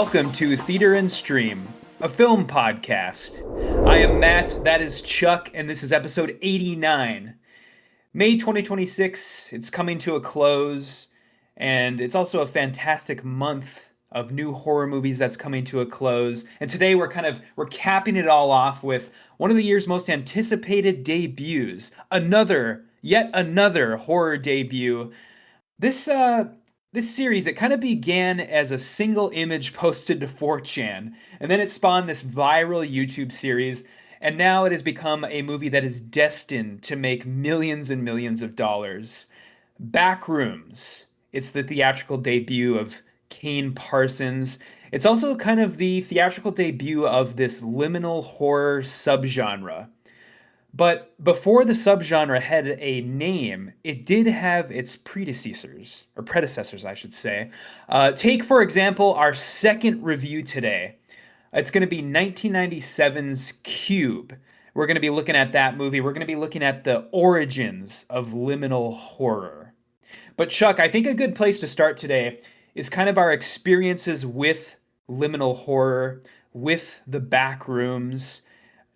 Welcome to Theater and Stream, a film podcast. I am Matt, that is Chuck, and this is episode 89. May 2026, it's coming to a close, and it's also a fantastic month of new horror movies that's coming to a close. And today we're capping it all off with one of the year's most anticipated debuts, yet another horror debut. This series, it kind of began as a single image posted to 4chan, and then it spawned this viral YouTube series, and now it has become a movie that is destined to make millions and millions of dollars. Backrooms. It's the theatrical debut of Kane Parsons. It's also kind of the theatrical debut of this liminal horror subgenre. But before the subgenre had a name, it did have its predecessors, I should say. Take, for example, our second review today. It's going to be 1997's Cube. We're going to be looking at that movie. We're going to be looking at the origins of liminal horror. But Chuck, I think a good place to start today is kind of our experiences with liminal horror, with the Backrooms.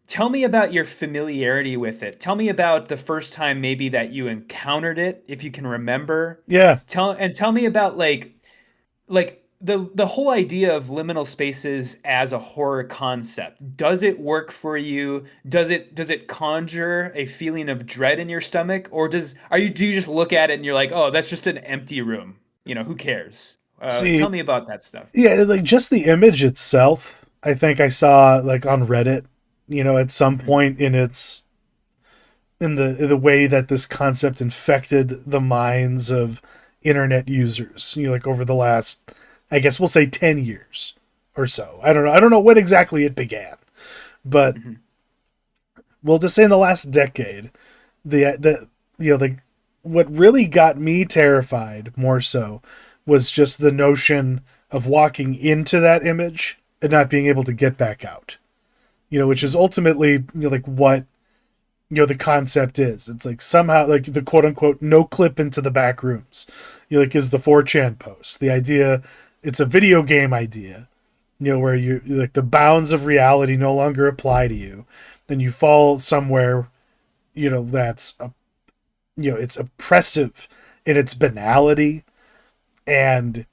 Tell me about your familiarity with it. Tell me about the first time maybe that you encountered it, if you can remember. Yeah. Tell me about like the whole idea of liminal spaces as a horror concept. Does it work for you? Does it conjure a feeling of dread in your stomach, or do you just look at it and you're like, oh, that's just an empty room? Who cares? Tell me about that stuff. Yeah, like just the image itself, I think I saw like on Reddit, at some point in the way that this concept infected the minds of internet users, like over the last, I guess we'll say 10 years or so. I don't know when exactly it began, but we'll just say in the last decade, what really got me terrified more so was just the notion of walking into that image and not being able to get back out. Which is ultimately, what, the concept is. It's like somehow, like the quote unquote, no clip into the back rooms, is the 4chan post. The idea, it's a video game idea, where you like the bounds of reality no longer apply to you. And you fall somewhere, that's, it's oppressive in its banality. And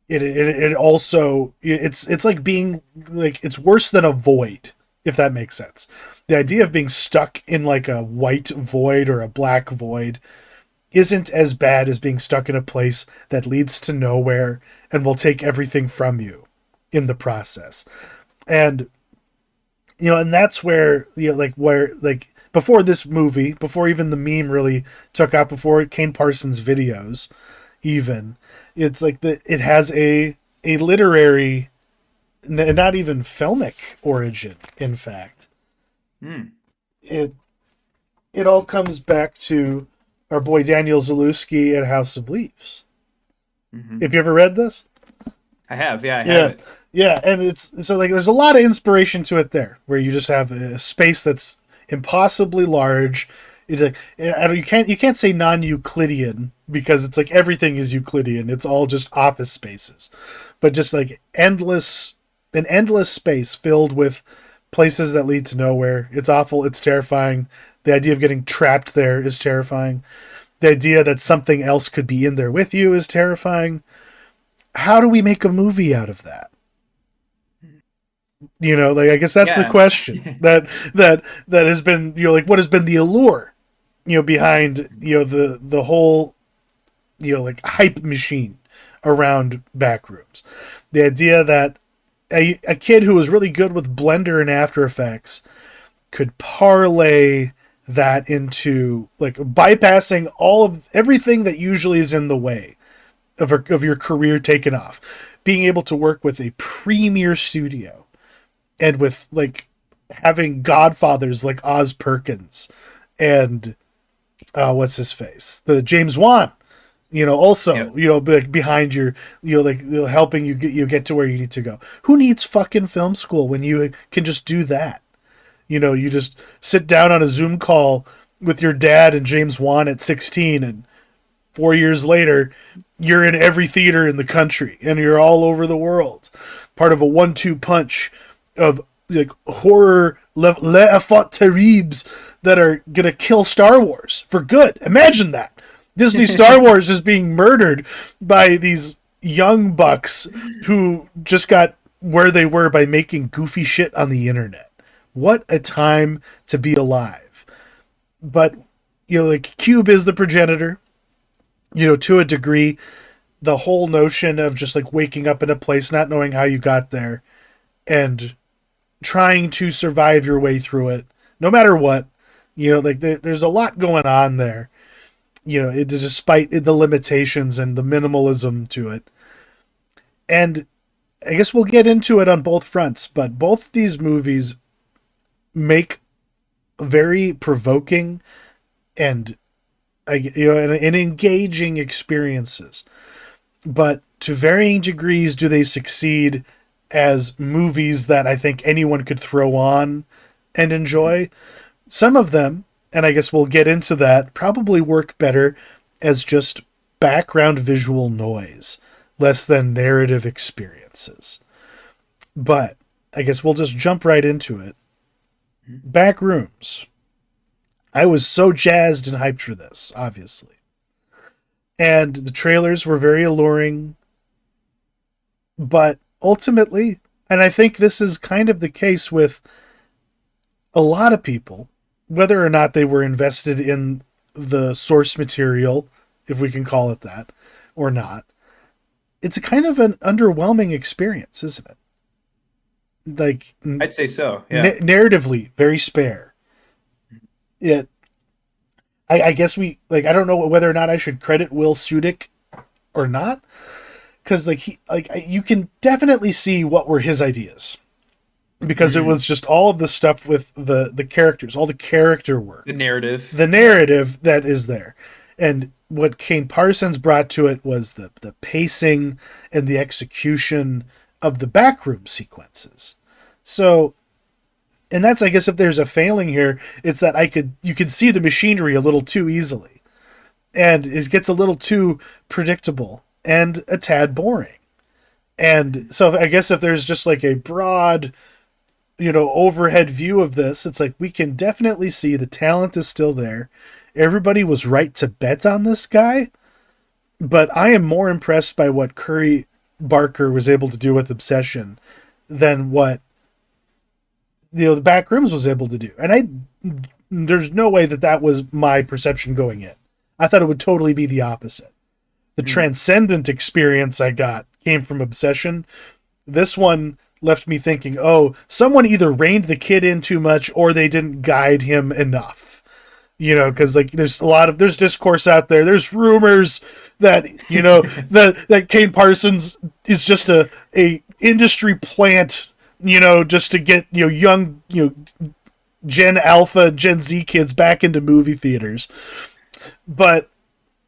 it also, it's like being like, it's worse than a void, if that makes sense. The idea of being stuck in like a white void or a black void isn't as bad as being stuck in a place that leads to nowhere and will take everything from you in the process. And, and that's where, before this movie, before even the meme really took off, before Kane Parsons' videos, even, it's like it has a literary, not even filmic origin. In fact, it all comes back to our boy Daniel Zalewski at House of Leaves. Have you ever read this? I have, yeah, I have it. Yeah, and it's so like there's a lot of inspiration to it there, where you just have a space that's impossibly large. It's like you can't say non-Euclidean, because it's like everything is Euclidean. It's all just office spaces, but just like an endless space filled with places that lead to nowhere. It's awful. It's terrifying. The idea of getting trapped there is terrifying. The idea that something else could be in there with you is terrifying. How do we make a movie out of that? I guess that's the question that has been, what has been the allure, behind, the whole, hype machine around Backrooms. The idea that a kid who was really good with Blender and After Effects could parlay that into like bypassing everything that usually is in the way of your career taking off, being able to work with a premier studio and with like having godfathers like Oz Perkins and what's his face, the James Wan, also, behind your, helping you get to where you need to go. Who needs fucking film school when you can just do that? You just sit down on a Zoom call with your dad and James Wan at 16 and 4 years later, you're in every theater in the country and you're all over the world. Part of a 1-2 punch of like horror l'enfant terribles that are gonna kill Star Wars for good. Imagine that. Disney Star Wars is being murdered by these young bucks who just got where they were by making goofy shit on the internet. What a time to be alive. But, like Cube is the progenitor, to a degree. The whole notion of just like waking up in a place, not knowing how you got there, and trying to survive your way through it, no matter what. There's a lot going on there. Despite the limitations and the minimalism to it. And I guess we'll get into it on both fronts, but both these movies make very provoking and and engaging experiences. But to varying degrees do they succeed as movies that I think anyone could throw on and enjoy. Some of them, and I guess we'll get into that, probably work better as just background visual noise, less than narrative experiences. But I guess we'll just jump right into it. Backrooms. I was so jazzed and hyped for this, obviously. And the trailers were very alluring. But ultimately, and I think this is kind of the case with a lot of people, whether or not they were invested in the source material, if we can call it that, or not, it's a kind of an underwhelming experience, isn't it? Like, I'd say so, yeah. Narratively, very spare. Yet, I guess I don't know whether or not I should credit Will Sudick or not, because you can definitely see what were his ideas. Because it was just all of the stuff with the characters, all the character work. The narrative that is there. And what Kane Parsons brought to it was the pacing and the execution of the backroom sequences. So, and that's, I guess, if there's a failing here, it's that you could see the machinery a little too easily. And it gets a little too predictable and a tad boring. And so I guess if there's just like a broad, overhead view of this, it's like we can definitely see the talent is still there. Everybody was right to bet on this guy. But I am more impressed by what Curry Barker was able to do with Obsession than what the Backrooms was able to do. And there's no way that was my perception going in. I thought it would totally be the opposite. The transcendent experience I got came from Obsession. This one left me thinking, someone either reined the kid in too much or they didn't guide him enough. Because there's discourse out there. There's rumors that, that Kane Parsons is just a industry plant, just to get, young, Gen Alpha, Gen Z kids back into movie theaters. But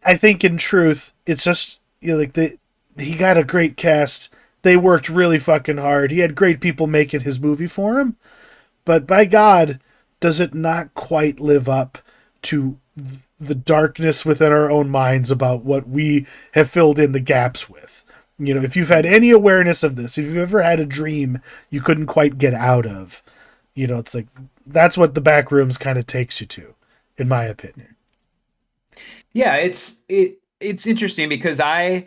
I think in truth, it's just, he got a great cast. They worked really fucking hard. He had great people making his movie for him. But by God, does it not quite live up to the darkness within our own minds about what we have filled in the gaps with? If you've had any awareness of this, if you've ever had a dream you couldn't quite get out of, it's like, that's what the Backrooms kind of takes you to, in my opinion. Yeah, it's interesting because I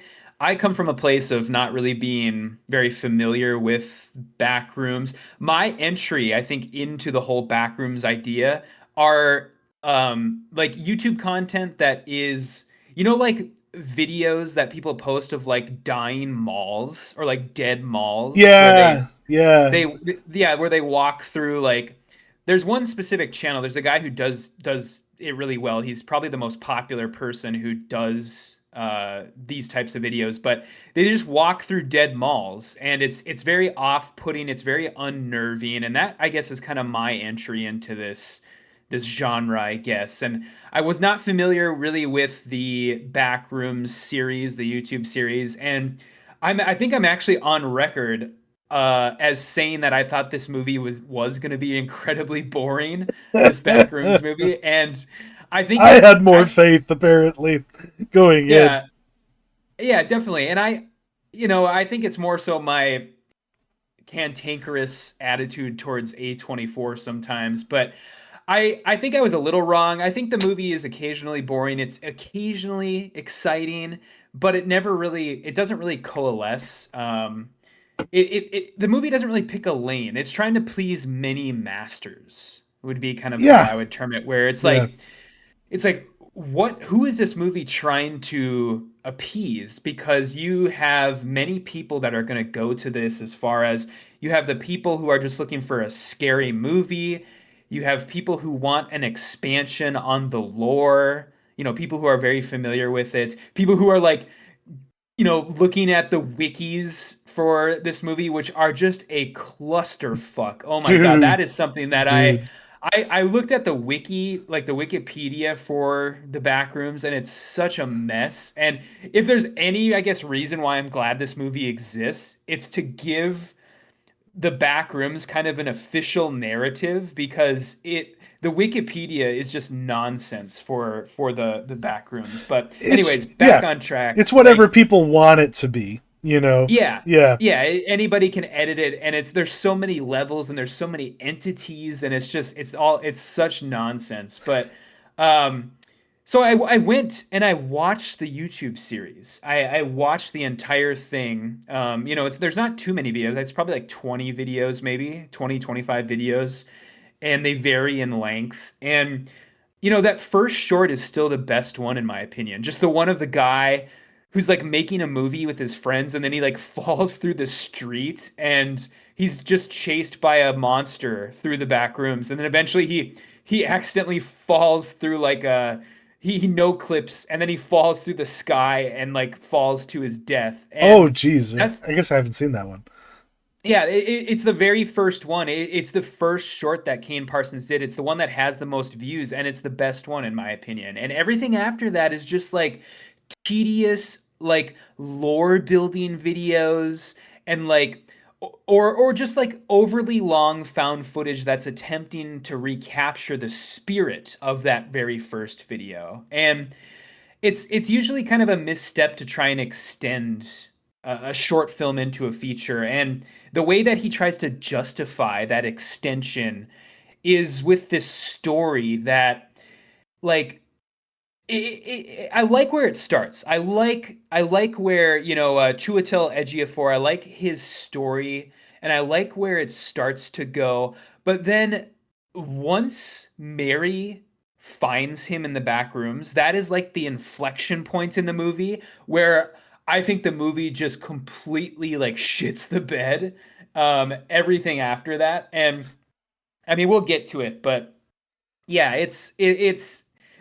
come from a place of not really being very familiar with Backrooms. My entry, I think, into the whole Backrooms idea are like YouTube content that is, like videos that people post of like dying malls or like dead malls. Yeah, where they walk through, like, there's one specific channel. There's a guy who does it really well. He's probably the most popular person who does these types of videos, but they just walk through dead malls, and it's very off-putting. It's very unnerving, and that, I guess, is kind of my entry into this genre, I guess. And I was not familiar really with the Backrooms series, the YouTube series, and I think I'm actually on record as saying that I thought this movie was going to be incredibly boring, this Backrooms movie, and I think I it had more I faith apparently going in. yeah, yeah, definitely. And I think it's more so my cantankerous attitude towards A24 sometimes, but I think I was a little wrong. I think the movie is occasionally boring. It's occasionally exciting, but it doesn't really coalesce. The movie doesn't really pick a lane. It's trying to please many masters, would be kind of how Yeah, I would term it, where yeah. it's like who is this movie trying to appease? Because you have many people that are going to go to this, as far as you have the people who are just looking for a scary movie, you have people who want an expansion on the lore, people who are very familiar with it, people who are like, looking at the wikis for this movie, which are just a clusterfuck. Oh my God, that Dude, is something that dude. I looked at the wiki, like the Wikipedia for the Backrooms, and it's such a mess. And if there's any, I guess, reason why I'm glad this movie exists, it's to give the Backrooms kind of an official narrative, because the Wikipedia is just nonsense for the Backrooms. But It's anyways, back yeah. on track. It's whatever people want it to be, you know. Yeah. Yeah. Yeah, anybody can edit it, and there's so many levels and there's so many entities, and it's such nonsense. But um so I went and I watched the YouTube series. I watched the entire thing. There's not too many videos. It's probably like 20 videos, maybe 25 videos, and they vary in length. And that first short is still the best one in my opinion. Just the one of the guy who's like making a movie with his friends, and then he like falls through the street, and he's just chased by a monster through the back rooms, and then eventually he accidentally falls through like a he no clips, and then he falls through the sky and like falls to his death. Oh, And geez. that's I guess I haven't seen that one. yeah, it's the very first one. It's the first short that Kane Parsons did. It's the one that has the most views, and it's the best one in my opinion. And everything after that is just like tedious, like lore building videos, and like or just like overly long found footage that's attempting to recapture the spirit of that very first video. And it's usually kind of a misstep to try and extend a short film into a feature. And the way that he tries to justify that extension is with this story that, like, I like where it starts. I like where Chiwetel Ejiofor. I like his story, and I like where it starts to go. But then once Mary finds him in the back rooms, that is like the inflection point in the movie where I think the movie just completely like shits the bed. Everything after that, and I mean we'll get to it, but yeah, it's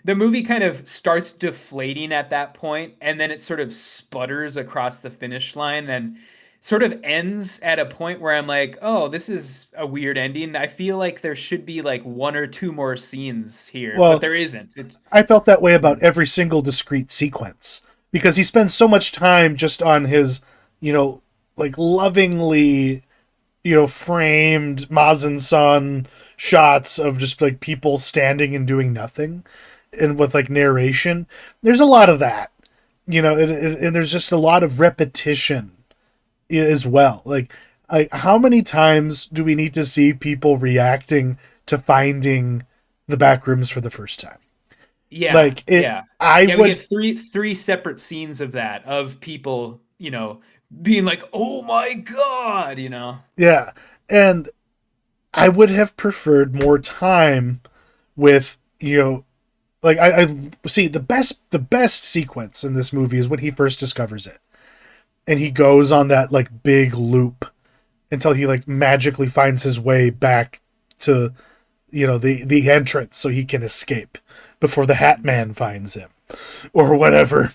the movie kind of starts deflating at that point, and then it sort of sputters across the finish line and sort of ends at a point where I'm like, oh, this is a weird ending. I feel like there should be like one or two more scenes here, but Well, there isn't. I felt that way about every single discrete sequence because he spends so much time just on his, you know, like lovingly, framed Mazen Son shots of just like people standing and doing nothing and with like narration. There's a lot of that, and there's just a lot of repetition as well. Like, how many times do we need to see people reacting to finding the back rooms for the first time? Yeah, Like it, yeah, I yeah. We would, get three separate scenes of that, of people, being like, "Oh my God," yeah, and I would have preferred more time with, like I see the best sequence in this movie is when he first discovers it, and he goes on that like big loop until he like magically finds his way back to, the entrance so he can escape before the Hat Man finds him or whatever.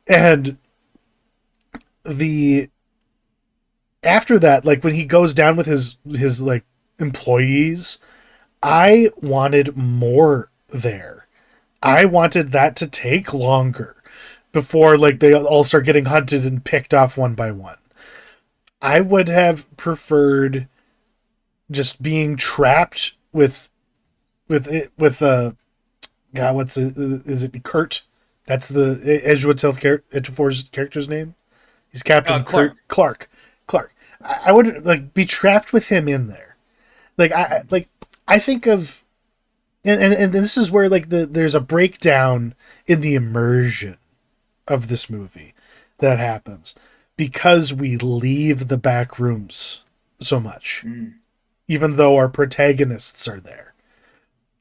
And the after that, like when he goes down with his like employees, I wanted more there. I wanted that to take longer before like they all start getting hunted and picked off one by one. I would have preferred just being trapped with God, is it Kurt? That's the Edgewood's character's name. He's Captain Clark. Clark. I would like be trapped with him in there. I think of, and this is where like there's a breakdown in the immersion of this movie that happens because we leave the back rooms so much, even though our protagonists are there.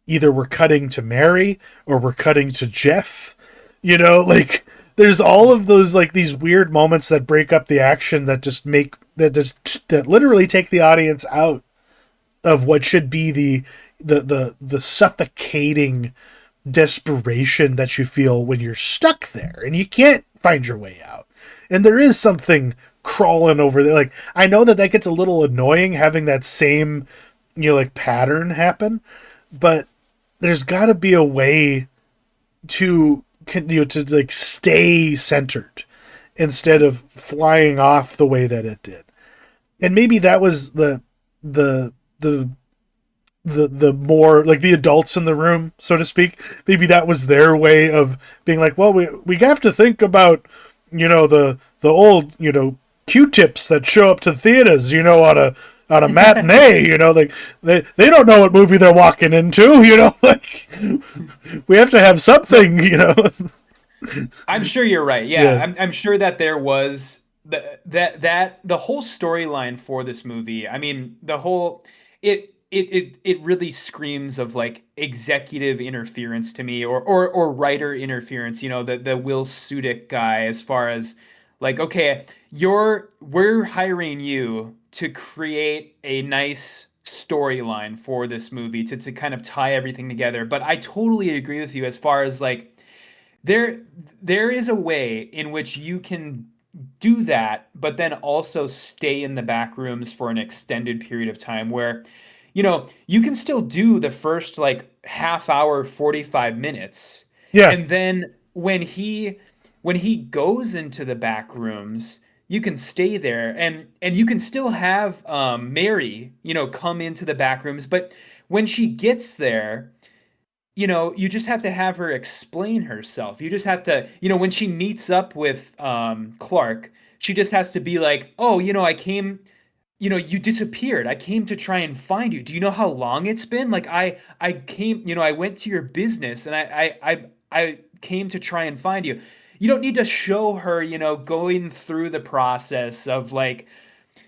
Either we're cutting to Mary or we're cutting to Jeff. Like there's all of those like these weird moments that break up the action that that literally take the audience out of what should be the suffocating desperation that you feel when you're stuck there and you can't find your way out. And there is something crawling over there. Like, I know that gets a little annoying having that same, like pattern happen, but there's got to be a way to like stay centered instead of flying off the way that it did. And maybe that was the more like the adults in the room, so to speak. Maybe that was their way of being like, well, we have to think about, the old, Q-tips that show up to theaters, on a matinee, like they don't know what movie they're walking into, like we have to have something, I'm sure you're right. Yeah. I'm sure that there was the whole storyline for this movie. I mean, the whole it really screams of like executive interference to me, or writer interference. The Will Sudick guy, as far as like, okay, we're hiring you to create a nice storyline for this movie to kind of tie everything together. But I totally agree with you as far as like there is a way in which you can do that, but then also stay in the back rooms for an extended period of time where, you can still do the first like half hour, 45 minutes. Yeah. And then when he goes into the back rooms, you can stay there and you can still have Mary, come into the back rooms. But when she gets there, you just have to have her explain herself. You just have to, when she meets up with Clark, she just has to be like, oh, I came, you disappeared. I came to try and find you. Do you know how long it's been? Like I came, I went to your business and I came to try and find you. You don't need to show her, going through the process of like,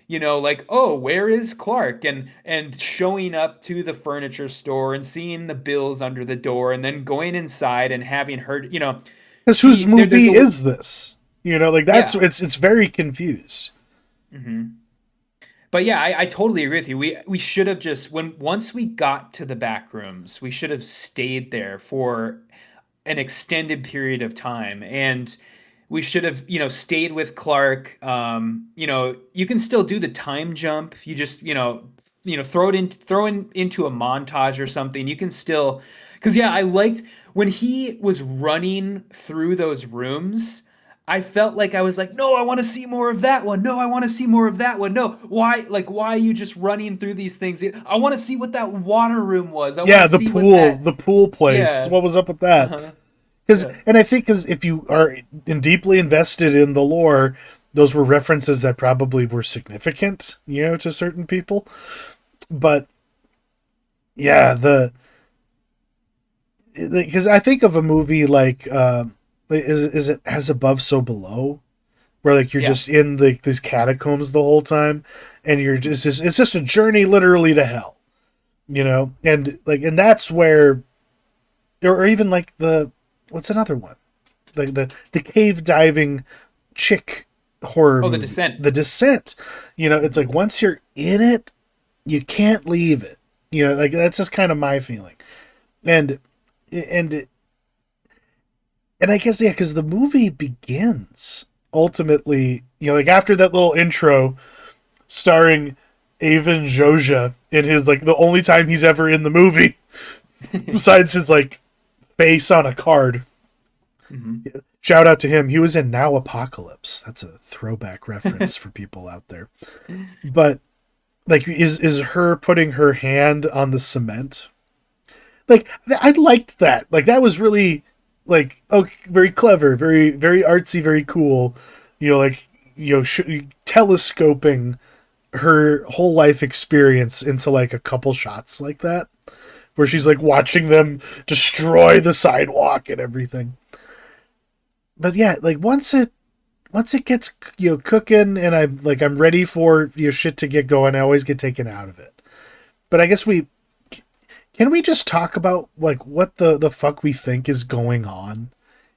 like, oh, where is Clark? And showing up to the furniture store and seeing the bills under the door and then going inside and having her, because whose movie is this? Like that's, Yeah. it's very confused. Mm-hmm. But yeah, I totally agree with you. We should have just once we got to the back rooms, we should have stayed there for an extended period of time, and we should have stayed with Clark. You can still do the time jump. You just throw in into a montage or something. You can still, because yeah, I liked when he was running through those rooms. I felt like I was like, no, I want to see more of that one. No, I want to see more of that one. No, why are you just running through these things? I want to see what that water room was. The pool place. Yeah. What was up with that? Uh-huh. And I think because if you are deeply invested in the lore, those were references that probably were significant, to certain people. But yeah, because I think of a movie like is it As Above, So Below, where like you're just in these catacombs the whole time, and you're it's just a journey literally to hell, and that's where, or even like what's another one, like the cave diving chick horror movie. The Descent. The Descent. It's like once you're in it, you can't leave it. Like that's just kind of my feeling, and I guess, yeah, because the movie begins ultimately, like after that little intro starring Avon Joja in his, like, the only time he's ever in the movie, besides his, like, face on a card. Mm-hmm. Shout out to him. He was in Now Apocalypse. That's a throwback reference for people out there. But, like, is her putting her hand on the cement? like I liked that. Like that was really like very clever, very artsy, very cool. Like telescoping her whole life experience into like a couple shots like that, where she's like watching them destroy the sidewalk and everything. But yeah, like once it gets cooking and I'm ready for shit to get going, I always get taken out of it. But I guess we can we just talk about like what the fuck we think is going on?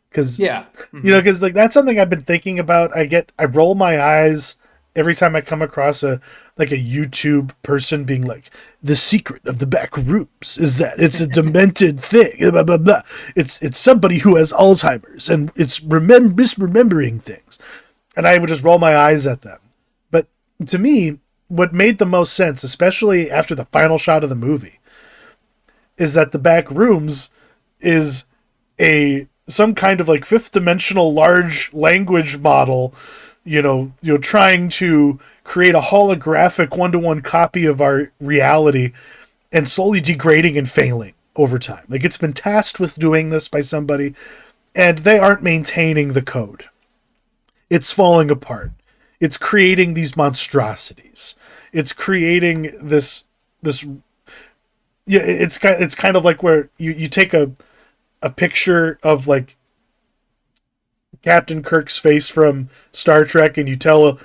Because Yeah. Mm-hmm. because like that's something I've been thinking about. I roll my eyes every time I come across a YouTube person being like, the secret of the back rooms is that it's a demented thing, blah blah blah. It's somebody who has Alzheimer's and it's misremembering things, and I would just roll my eyes at them. But to me, what made the most sense, especially after the final shot of the movie, is that the back rooms is a some kind of like fifth dimensional large language model, trying to create a holographic one-to-one copy of our reality and slowly degrading and failing over time. Like it's been tasked with doing this by somebody and they aren't maintaining the code. It's falling apart. It's creating these monstrosities. It's creating this yeah, it's kind of like where you take a picture of like Captain Kirk's face from Star Trek and you tell a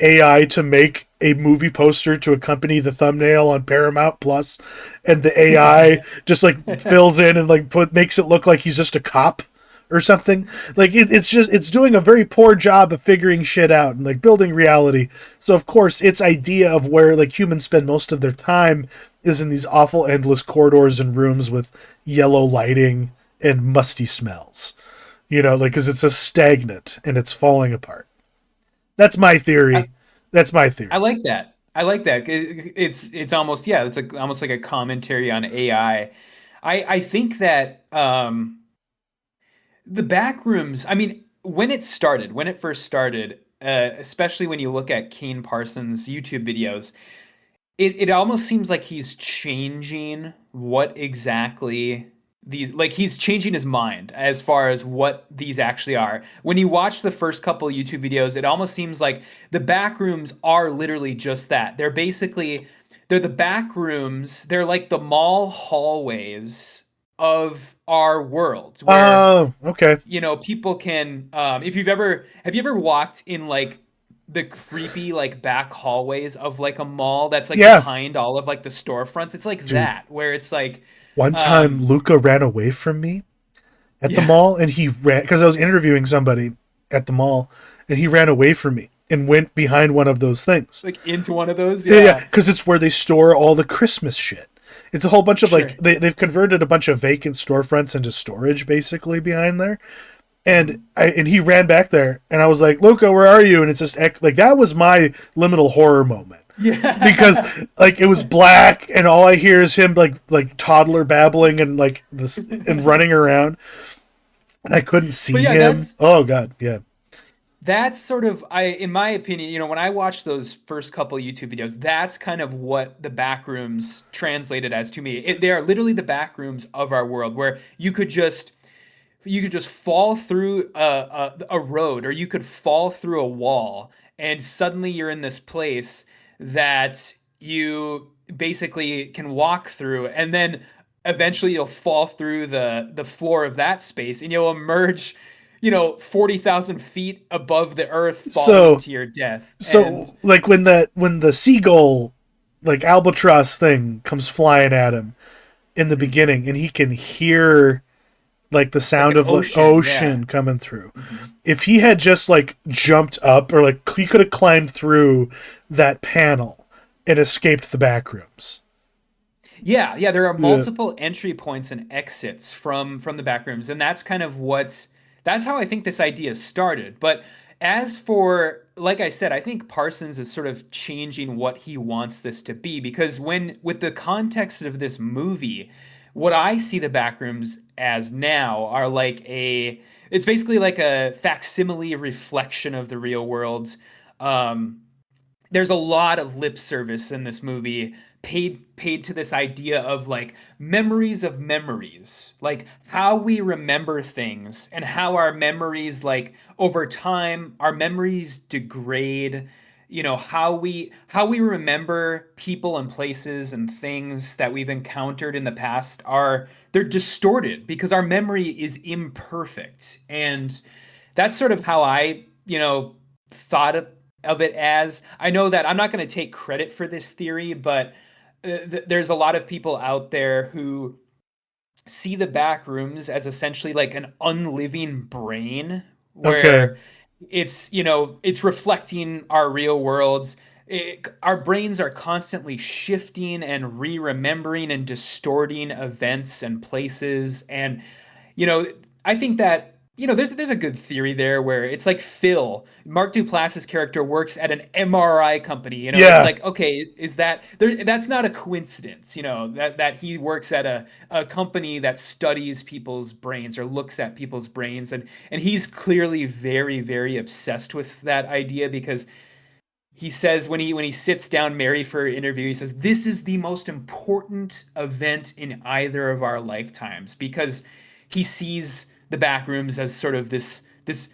AI to make a movie poster to accompany the thumbnail on Paramount Plus, and the AI just like fills in and like makes it look like he's just a cop or something. Like it's doing a very poor job of figuring shit out and like building reality. So of course its idea of where like humans spend most of their time is in these awful endless corridors and rooms with yellow lighting and musty smells. Like because it's a stagnant and it's falling apart. That's my I, theory. That's my theory. I like that. I like that. It's almost, yeah, it's like almost like a commentary on AI. I think that the Backrooms, I mean, when it first started, especially when you look at Kane Parsons' YouTube videos, it almost seems like he's changing what exactly these, like he's changing his mind as far as what these actually are. When you watch the first couple YouTube videos, it almost seems like the back rooms are literally just that. They're the back rooms. They're like the mall hallways of our world where Oh, okay. people can if you've ever have you ever walked in like the creepy like back hallways of like a mall that's like Yeah, behind all of like the storefronts. It's like dude. that where it's like One time, um Luca ran away from me at the yeah, mall, and he ran because I was interviewing somebody at the mall, and he ran away from me and went behind one of those things. like into one of those. Yeah, Yeah, because it's where they store all the Christmas shit. It's a whole bunch of sure. like they've converted a bunch of vacant storefronts into storage basically behind there. And he ran back there, and I was like, "Luca, where are you?" And it's just like that was my liminal horror moment because Yeah. like it was black, and all I hear is him like toddler babbling and like this and running around, and I couldn't But see yeah, him. Oh god, yeah. that's sort of, I in my opinion, when I watched those first couple YouTube videos, that's kind of what the backrooms translated as to me. They are literally the backrooms of our world where you could just fall through a road, or you could fall through a wall, and suddenly you're in this place that you basically can walk through, and then eventually you'll fall through the floor of that space, and you'll emerge 40,000 feet above the earth, falling So to your death. And so like when the seagull like albatross thing comes flying at him in the mhm, beginning, and he can hear like the like sound an of like ocean, yeah. ocean coming through. Mhm. If he had just like jumped up or like he could have climbed through that panel and escaped the back rooms. Yeah, yeah, there are Yeah. multiple entry points and exits from the back rooms, and that's how I think this idea started. But as for, like I said, I think Parsons is sort of changing what he wants this to be, because when with the context of this movie, what I see the back rooms as now are like it's basically like a facsimile reflection of the real world. Um, there's a lot of lip service in this movie paid to this idea of like memories of memories, like how we remember things and how our memories, like over time our memories degrade. You know, how we remember people and places and things that we've encountered in the past are, they're distorted because our memory is imperfect. And that's sort of how I, thought of it as. I know that I'm not going to take credit for this theory, but there's a lot of people out there who see the back rooms as essentially like an unliving brain Okay. where it's reflecting our real worlds. Our brains are constantly shifting and re-remembering and distorting events and places. And you know I think that there's a good theory there where it's like Phil, Mark Duplass's character, works at an MRI company. It's Yeah. like, okay, is that there? That's not a coincidence. That he works at a company that studies people's brains or looks at people's brains, and he's clearly very, very obsessed with that idea because he says when he sits down Mary for an interview, he says this is the most important event in either of our lifetimes, because he sees the back rooms as sort of this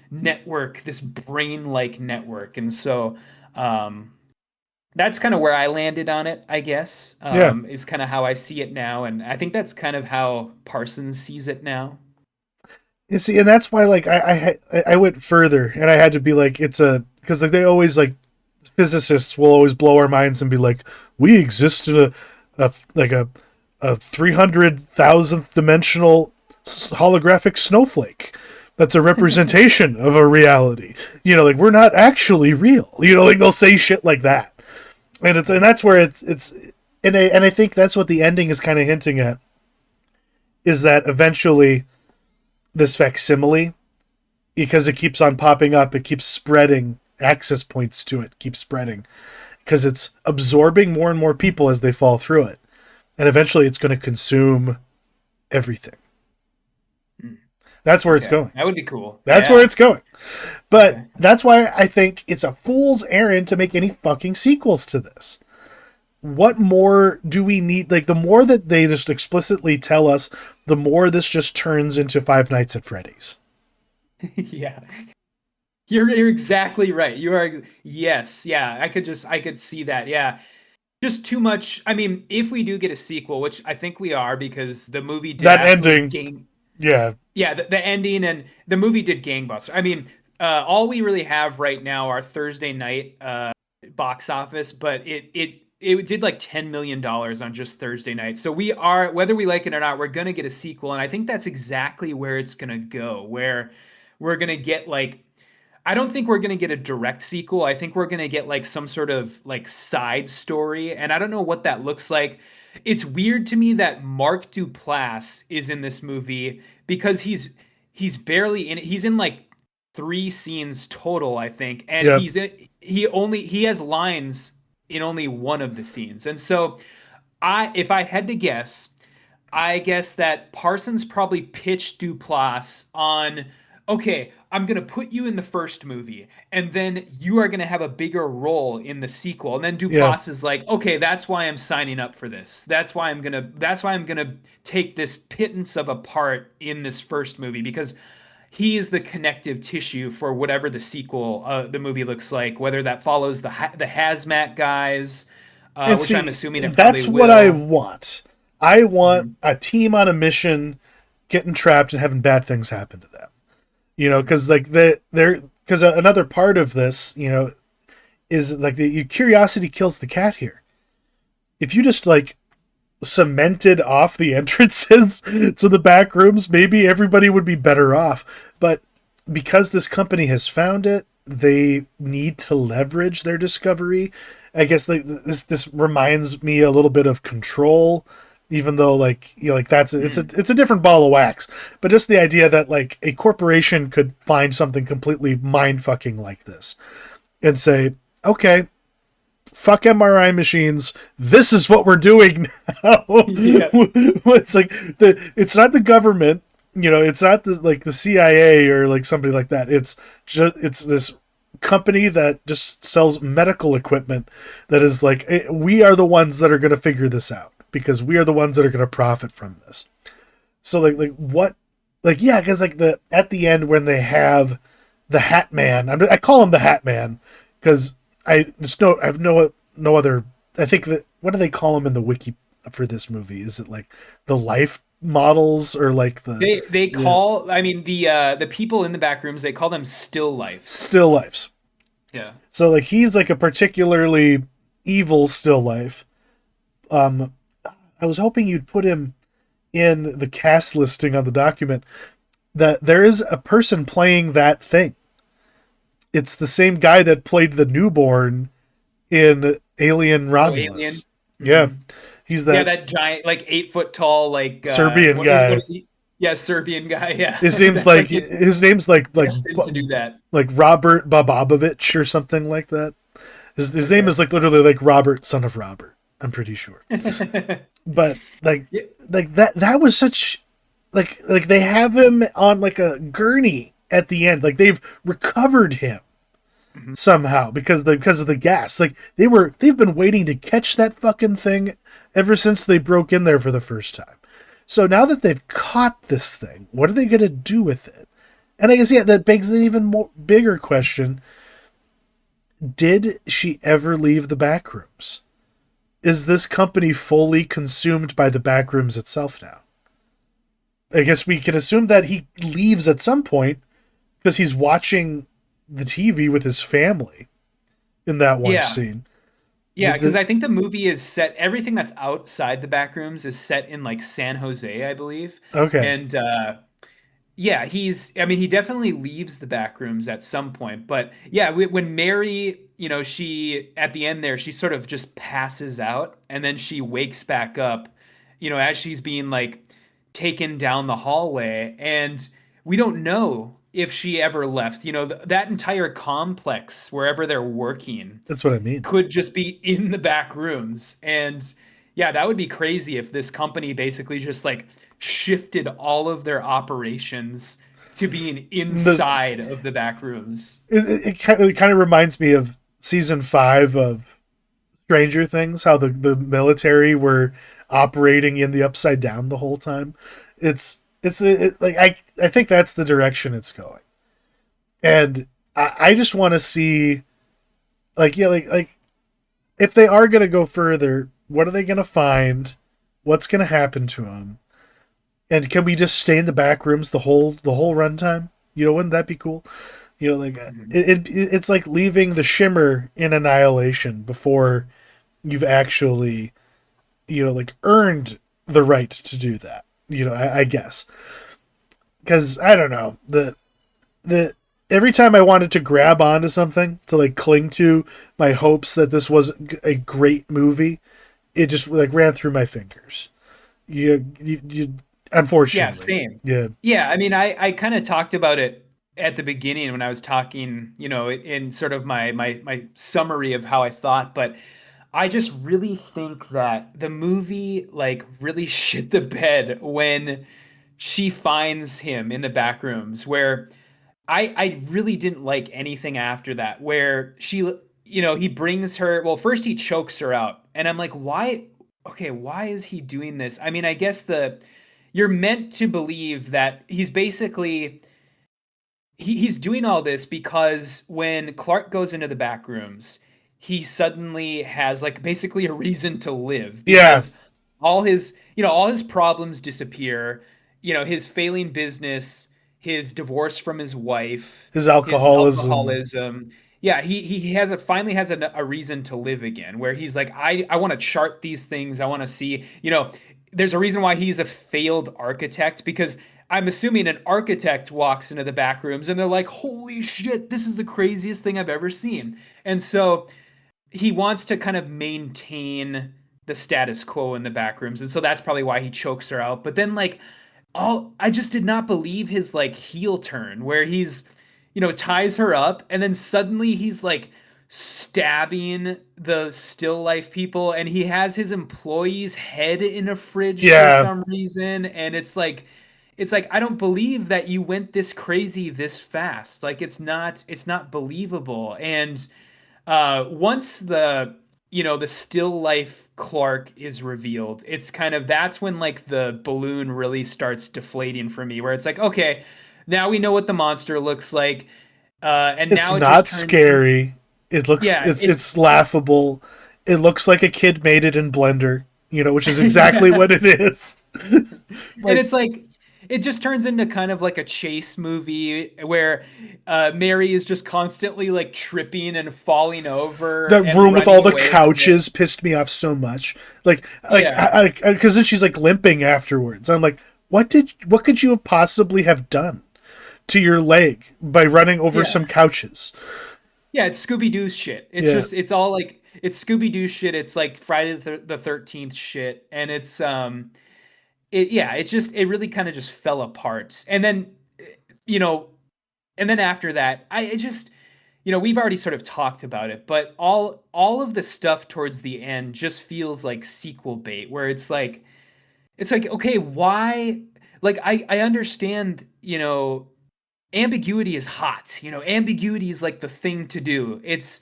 network, this brain-like network. And so that's kind of where I landed on it, I guess. Yeah. Is kind of how I see it now, and I think that's kind of how Parsons sees it now. You see, and that's why like I went further, and I had to be like, it's a, because like they always like, physicists will always blow our minds and be like, we exist in a 300,000th dimensional holographic snowflake that's a representation of a reality. Like we're not actually real. Like they'll say shit like that, and that's where it's and I think that's what the ending is kind of hinting at, is that eventually this facsimile, because it keeps on popping up, it keeps spreading, access points to it keep spreading, because it's absorbing more and more people as they fall through it, and eventually it's going to consume everything. That's where it's going. That would be cool. That's Yeah. where it's going. But Okay. that's why I think it's a fool's errand to make any fucking sequels to this. What more do we need? Like, the more that they just explicitly tell us, the more this just turns into Five Nights at Freddy's. Yeah. You're exactly right. You are. Yes. Yeah. I could see that. Yeah. Just too much. I mean, if we do get a sequel, which I think we are, because the movie did That absolutely ending. Yeah. yeah, the ending and the movie did gangbusters. I mean, all we really have right now are Thursday night box office, but it did like $10 million on just Thursday night. So we are, whether we like it or not, we're gonna get a sequel, and I think that's exactly where it's gonna go. Where we're gonna get like, I don't think we're gonna get a direct sequel. I think we're gonna get like some sort of like side story, and I don't know what that looks like. It's weird to me that Mark Duplass is in this movie because he's barely in it. He's in like 3 scenes total, I think, and Yep. he has lines in only one of the scenes. And so if I had to guess, I guess that Parsons probably pitched Duplass on, okay, I'm going to put you in the first movie, and then you are going to have a bigger role in the sequel. And then Yeah. Duplass is like, okay, that's why I'm signing up for this. That's why I'm going to take this pittance of a part in this first movie, because he is the connective tissue for whatever the sequel, the movie looks like, whether that follows the hazmat guys, And which I'm see, assuming it probably that's what I will. want. I want Mhm. a team on a mission getting trapped and having bad things happen to them. Because like because another part of this, is like the curiosity kills the cat here. If you just like cemented off the entrances to the back rooms, maybe everybody would be better off. But because this company has found it, they need to leverage their discovery. I guess like this reminds me a little bit of Control, even though like like that's it's a different ball of wax. But just the idea that like a corporation could find something completely mind fucking like this and say, okay, fuck MRI machines. This is what we're doing now. Yeah. It's like it's not the government, it's not the CIA or like somebody like that. It's just it's this company that just sells medical equipment that is like, we are the ones that are going to figure this out because we are the ones that are going to profit from this. So like what, like, yeah, because like at the end when they have the Hat Man, I call him the Hat Man because I have no other. I think that, what do they call him in the wiki for this movie? Is it like the life models or like the, They yeah, call, I mean, the people in the back rooms, they call them still lifes. still lifes? Yeah. So like he's like a particularly evil still life. Um, I was hoping you'd put him in the cast listing on the document. That there is a person playing that thing. It's the same guy that played the newborn in Alien Oh, Alien. Romulus. Yeah, Hmm. he's Yeah, that that giant, like 8 foot tall, like Serbian what guy. is he? Yeah, Serbian guy. Yeah, His name's that's like like his his name's destined to do that. like Robert Bababovich or something like that. His name Okay. is like literally like Robert, son of Robert. I'm pretty sure. But Yeah. like that was such, like they have him on like a gurney at the end. Like they've recovered him Mhm. somehow because of the gas. Like they've been waiting to catch that fucking thing ever since they broke in there for the first time. So now that they've caught this thing, what are they going to do with it? And I guess, yeah, that begs an even more bigger question. Did she ever leave the back rooms? Is this company fully consumed by the back rooms itself now? I guess we can assume that he leaves at some point because he's watching the TV with his family in that one Yeah. scene. Yeah, because I think the movie is set, everything that's outside the back rooms is set in like San Jose, I believe. Okay, And yeah, I mean, he definitely leaves the back rooms at some point. But yeah, when Mary, she, at the end there, she sort of just passes out and then she wakes back up, as she's being like taken down the hallway. And we don't know if she ever left. That entire complex, wherever they're working, that's what I mean. could just be in the back rooms. And yeah, that would be crazy if this company basically just like shifted all of their operations to being The, inside of the back rooms. it kind of reminds me of season 5 of Stranger Things, how the military were operating in the upside down the whole time. Like I think that's the direction it's going, and I just want to see, like, yeah, like if they are gonna go further, what are they gonna find? What's gonna happen to them? And can we just stay in the back rooms the whole runtime? Wouldn't that be cool? Like Mhm. it's like leaving the shimmer in Annihilation before you've actually, like earned the right to do that. I guess because I don't know, the every time I wanted to grab onto something to like cling to my hopes that this was a great movie, it just like ran through my fingers. You Yeah, unfortunately, same. yeah. Yeah, I mean, I kind of talked about it at the beginning when I was talking, in sort of my summary of how I thought, but I just really think that the movie like really shit the bed when she finds him in the back rooms where I really didn't like anything after that where he brings her, well, first he chokes her out and I'm like, why, okay, why is he doing this? I mean, I guess you're meant to believe that he's basically he's doing all this because when Clark goes into the back rooms, he suddenly has like basically a reason to live Yeah, because all his problems disappear, his failing business, his divorce from his wife, his his alcoholism. alcoholism. Yeah, he finally has a reason to live again where he's like, I want to chart these things. I want to see, there's a reason why he's a failed architect because I'm assuming an architect walks into the back rooms and they're like, holy shit, this is the craziest thing I've ever seen. And so he wants to kind of maintain the status quo in the back rooms. And so that's probably why he chokes her out. But then, like, I just did not believe his like heel turn where he's, ties her up and then suddenly he's like stabbing the still life people and he has his employee's head in a fridge for Yeah, some reason. And it's like, it's like I don't believe that you went this crazy this fast. Like it's not believable. And once the still life Clark is revealed, it's kind of that's when like the balloon really starts deflating for me, where it's like, okay, now we know what the monster looks like, and It's now it just not turns in, scary. It looks yeah, it's laughable. It looks like a kid made it in Blender, which is exactly yeah, what it is. and Like it's like it just turns into kind of like a chase movie where Mary is just constantly like tripping and falling over that and room with all running the away from it. couches pissed me off so much. Like Yeah. because then she's like limping afterwards. I'm like, what could you have possibly have done to your leg by running over Yeah. some couches? Yeah, it's Scooby Doo shit. It's Yeah. just it's all like it's Scooby Doo shit. It's like Friday the 13th shit, and it's it yeah, it just it really kind of just fell apart. And then you know, and then after that, I it just we've already sort of talked about it, but all of the stuff towards the end just feels like sequel bait, where it's like okay, why? Like I understand, ambiguity is hot. Ambiguity is like the thing to do. It's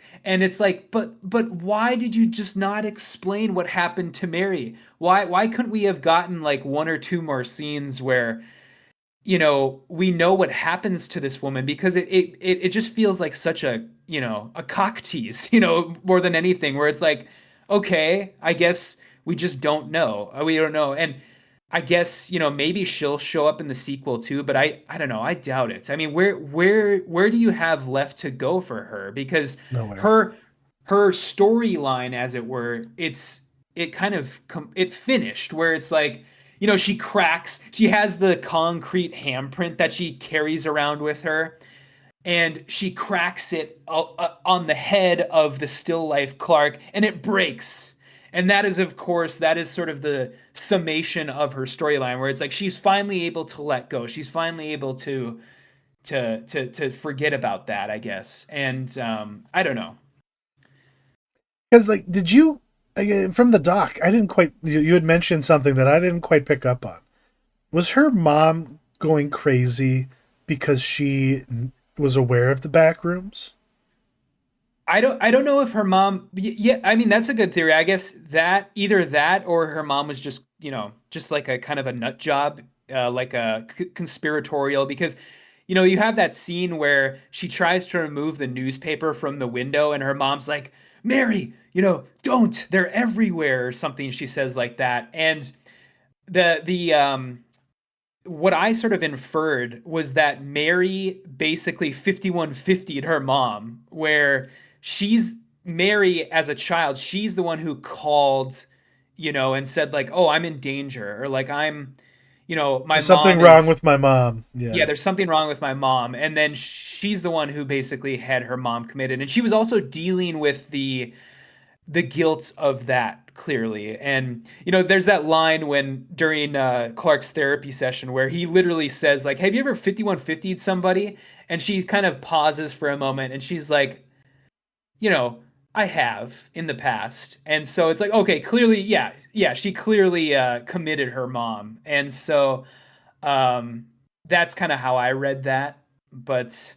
like, but why did you just not explain what happened to Mary? Why couldn't we have gotten like one or two more scenes where we know what happens to this woman, because it just feels like such a cock tease, more than anything, where it's like, okay, I guess we just don't know. We don't know. And I guess, maybe she'll show up in the sequel too, but I don't know. I doubt it. I mean, where do you have left to go for her? Because Nowhere. her her storyline, as it were, it kind of it finished, where it's like, she has the concrete handprint that she carries around with her, and she cracks it on the head of the still life Clark, and it breaks. And that is, of course, that is sort of the summation of her storyline, where it's like she's finally able to let go. She's finally able to forget about that, I guess. And I don't know. Because like, did you from the doc? I didn't quite. You had mentioned something that I didn't quite pick up on. Was her mom going crazy because she was aware of the back rooms? I don't know if her mom, yeah, I mean that's a good theory. I guess that either that or her mom was just, just like a kind of a nut job, like a conspiratorial, because you have that scene where she tries to remove the newspaper from the window and her mom's like, "Mary, don't. They're everywhere," or something she says like that. And the what I sort of inferred was that Mary basically 5150'd her mom, where she's Mary as a child, she's the one who called, and said like, "Oh, I'm in danger," or like, my There's something mom wrong is, with my mom. yeah, Yeah. there's something wrong with my mom. And then she's the one who basically had her mom committed. And she was also dealing with the guilt of that, clearly. And there's that line when during Clark's therapy session where he literally says like, "Have you ever 5150'd somebody?" And she kind of pauses for a moment and she's like, you know I have in the past. And so it's like, okay, clearly, yeah, yeah, she clearly committed her mom. And so um that's kind of how I read that. But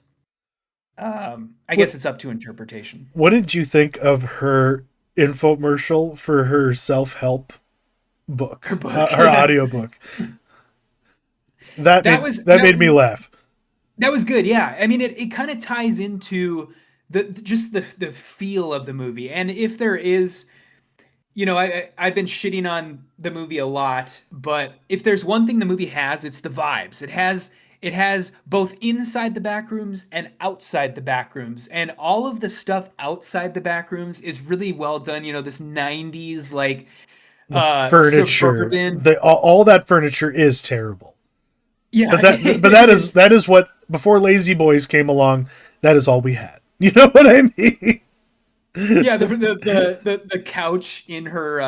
I What guess it's up to interpretation. What did you think of her infomercial for her self help Her book, book, her yeah. audiobook? That that made was that that made me was laugh. That was good, yeah. I mean, it kind of ties into just the feel of the movie. And if there is, I've been shitting on the movie a lot, but if there's one thing the movie has, it's the vibes. It has both inside the back rooms and outside the back rooms, and all of the stuff outside the back rooms is really well done. This 90s like The furniture, suburban. all that furniture is terrible. Yeah, But it is. that is what before Lazy Boys came along. That is all we had. You know what I mean? Yeah, the couch in her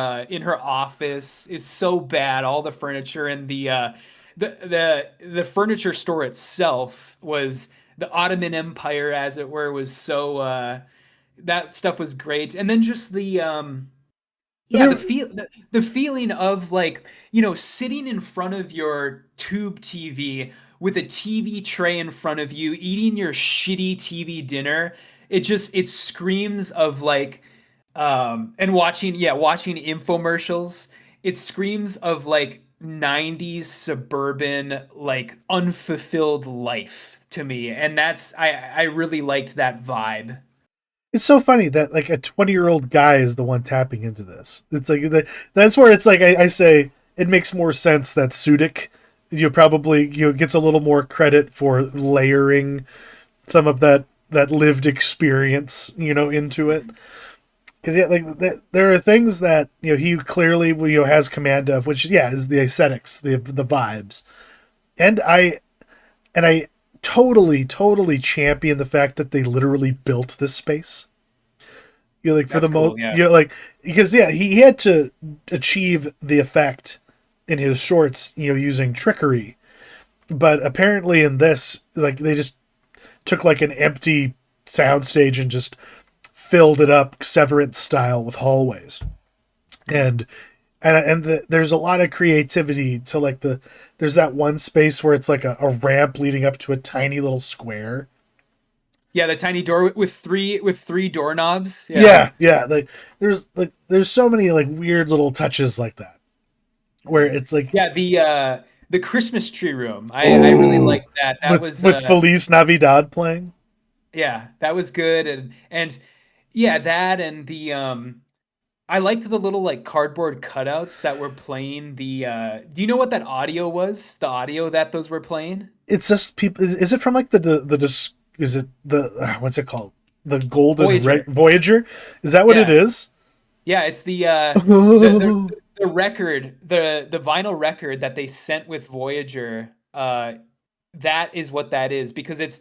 office is so bad. All the furniture and the furniture store itself was the Ottoman Empire, as it were, was so that stuff was great. And then just Yeah, the feeling of like, sitting in front of your tube TV with a TV tray in front of you, eating your shitty TV dinner. It screams of like and watching infomercials. It screams of like 90s suburban like unfulfilled life to me. And I really liked that vibe. It's so funny that like a 20-year-old guy is the one tapping into this. It's like that's where it's like I say it makes more sense that Sudik probably gets a little more credit for layering some of that lived experience into it. Because there are things that he clearly has command of, which is the aesthetics, the vibes, and I totally champion the fact that they literally built this space. Like for That's the most, cool, yeah. like because he had to achieve the effect in his shorts, using trickery, but apparently in this, like they just took like an empty soundstage and just filled it up Severance style with hallways, and there's a lot of creativity to like there's that one space where it's like a ramp leading up to a tiny little square. Yeah, the tiny door with three doorknobs. Yeah. Yeah, there's so many like weird little touches like that where it's like, Yeah, the Christmas tree room. I really oh, liked that. That with was Feliz Navidad playing. yeah, that was good. And yeah, that and the I liked the little like cardboard cutouts that were playing the do you know what that audio was? The audio that those were playing? It's just people. Is it from like is it the what's it called? The Voyager. Voyager? Is that what it Yeah. is? Yeah, it's the record, the vinyl record that they sent with Voyager. That is what that is because it's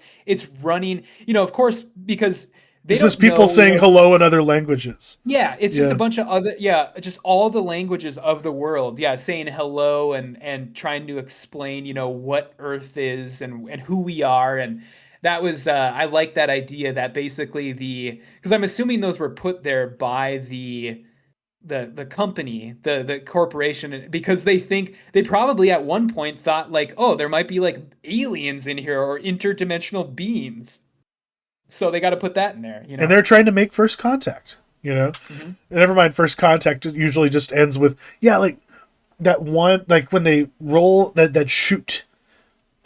running, of course, because they It's just don't people know saying what. hello in other languages. Yeah, it's just a Yeah. bunch of other, yeah, just all the languages of the world. Yeah, saying hello and trying to explain, what Earth is and who we are. And that was I like that idea that basically because I'm assuming those were put there by the company, the corporation, because they probably at one point thought like, oh, there might be like aliens in here or interdimensional beings. So they got to put that in there, And they're trying to make first contact. Mhm. Never mind first contact. It usually just ends with like that one, like when they roll that chute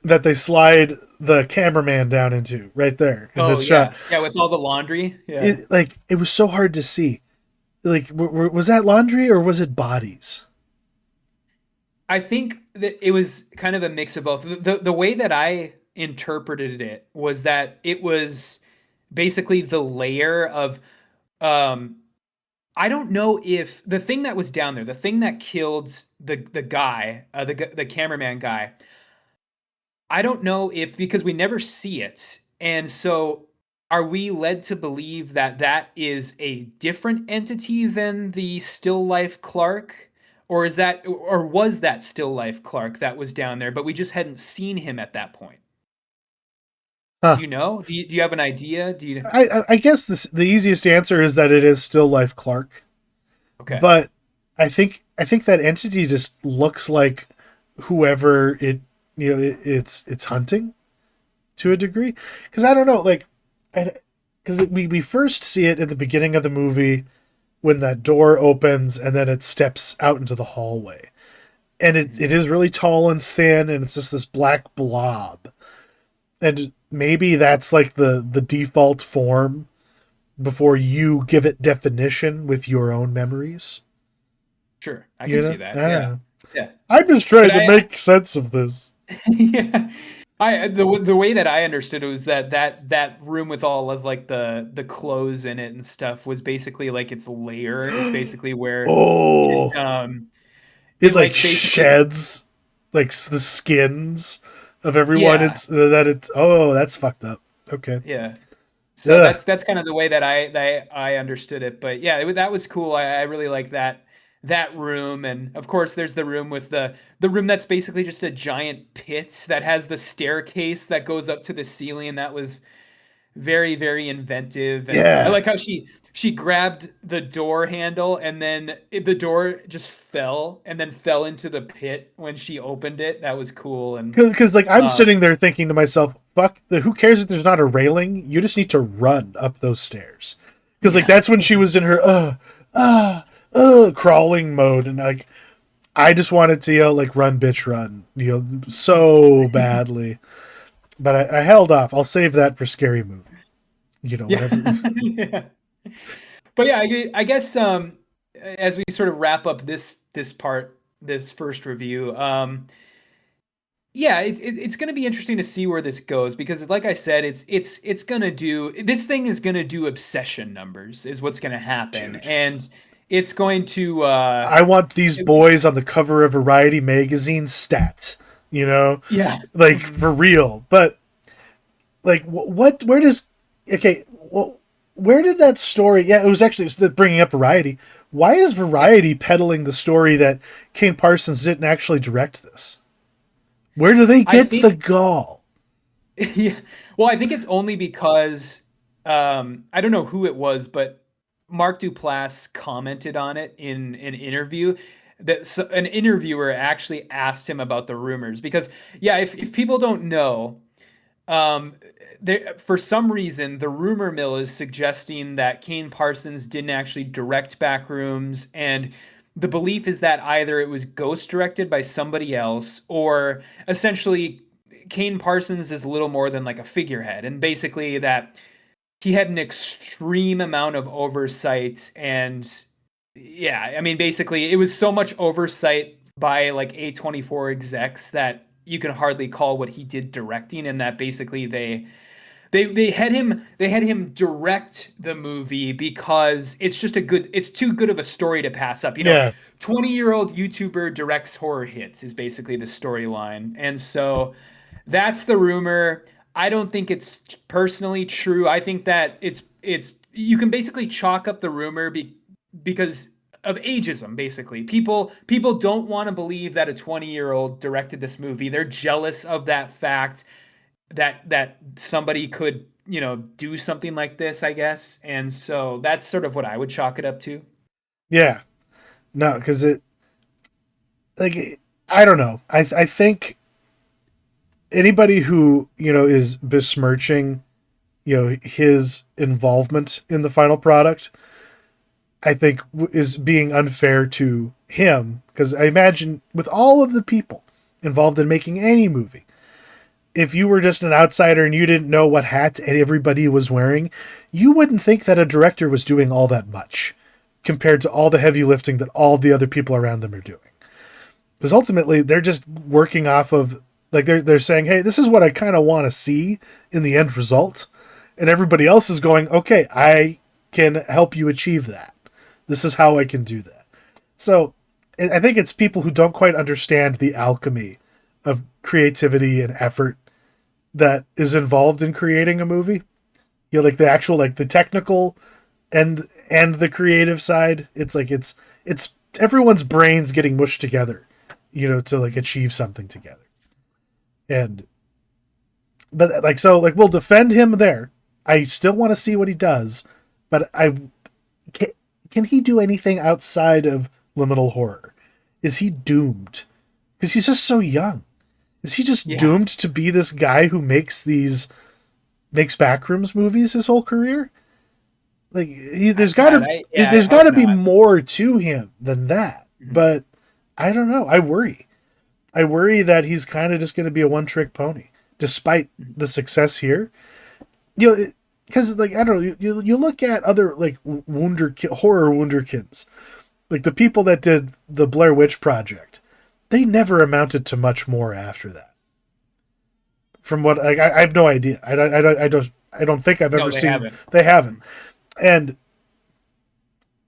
that they slide the cameraman down into right there in Oh this shot. yeah. Yeah, with all the laundry. Yeah. It was so hard to see. Like, was that laundry or was it bodies? I think that it was kind of a mix of both. The way that I interpreted it was that it was basically the layer of um I don't know if the thing that was down there, the thing that killed the guy, the cameraman guy, I don't know if because we never see it. And so are we led to believe that that is a different entity than the still life Clark? Or was that still life Clark that was down there, but we just hadn't seen him at that point? Huh. Do you know? Do you have an idea? Do you I guess the easiest answer is that it is still Life Clark, Okay. but I think that entity just looks like whoever it's hunting to a degree, because I don't know, like, because we first see it in the beginning of the movie when that door opens and then it steps out into the hallway, and it is really tall and thin and it's just this black blob, and maybe that's like the default form before you give it definition with your own memories. Sure. I You can know, see I that. don't Yeah. know. Yeah. I'm just But trying to make sense of this. yeah. The way that I understood it was that room with all of like the clothes in it and stuff was basically like its lair. It's basically where it Oh, it it like like basically sheds like the skins of everyone. yeah. It's oh, that's fucked up. Okay. Yeah. So Ugh. that's kind of the way that I understood it. But yeah, that was cool. I really like that room, and of course, there's the room with the room that's basically just a giant pit that has the staircase that goes up to the ceiling. That was very inventive, and I Yeah. like how she she grabbed the door handle and then the door just fell and then fell into the pit when she opened it. That was cool. And Because like I'm uh, sitting there thinking to myself, "Fuck, who cares if there's not a railing? You just need to run up those stairs." Because like yeah, that's when she was in her crawling mode, and like I just wanted to yell like "Run, bitch, run!" So badly. But I held off. I'll save that for scary movie. yeah, Whatever. yeah. But yeah, I guess as we sort of wrap up this part, this first review, yeah, it's going to be interesting to see where this goes because, like I said, it's going to do this thing is going to do obsession numbers is what's going to happen, Dude. and it's going to I want these boys on the cover of Variety magazine stats, yeah. like Mhm. for real. But like, where does, okay, well, where did that story, yeah, it was actually bringing up Variety. Why is Yeah. Variety peddling the story that Kane Parsons didn't actually direct this? Where do they I get the think gall? yeah. Well, I think it's only because I don't know who it was, but Mark Duplass commented on it in an interview that an interviewer actually asked him about the rumors because yeah, if people don't know, um, there for some reason the rumor mill is suggesting that Kane Parsons didn't actually direct Backrooms, and the belief is that either it was ghost directed by somebody else or essentially Kane Parsons is little more than like a figurehead, and basically that he had an extreme amount of oversight. And yeah, I mean basically it was so much oversight by like A24 execs that you can hardly call what he did directing, and that basically they had him direct the movie because it's too good of a story to pass up. 20-year-old YouTuber directs horror hits is basically the storyline. And so that's the rumor. I don't think it's personally true. I think that it's you can basically chalk up the rumor because of ageism. Basically, people don't want to believe that a 20-year-old directed this movie. They're jealous of that fact that somebody could do something like this, I guess. And so that's sort of what I would chalk it up to. Yeah, no, because like, I don't know. I think anybody who is besmirching his involvement in the final product, I think is being unfair to him, because I imagine with all of the people involved in making any movie, if you were just an outsider and you didn't know what hat everybody was wearing, you wouldn't think that a director was doing all that much compared to all the heavy lifting that all the other people around them are doing. Because ultimately they're just working off of, like, they're saying, hey, this is what I kind of want to see in the end result, and everybody else is going, okay, I can help you achieve that. This is how I can do that. So I think it's people who don't quite understand the alchemy of creativity and effort that is involved in creating a movie. Like the actual, like the technical and the creative side. It's like it's everyone's brains getting mushed together, to like achieve something together. And but like, so like, we'll defend him there. I still want to see what he does, but can, can he do anything outside of liminal horror? Is he doomed? Because he's just so young. Is he just Yeah. doomed to be this guy who makes Backrooms movies his whole career? Like, God, I there's got hope to be not. more to him than that. Mhm. But I don't know. I worry. I worry that he's kind of just going to be a one-trick pony, despite the success here. Because like, I don't know. You look at other like horror wunderkinds, like the people that did the Blair Witch Project. They never amounted to much more after that. From what, like, I have no idea. I don't think I've No, ever they seen. haven't. They haven't, and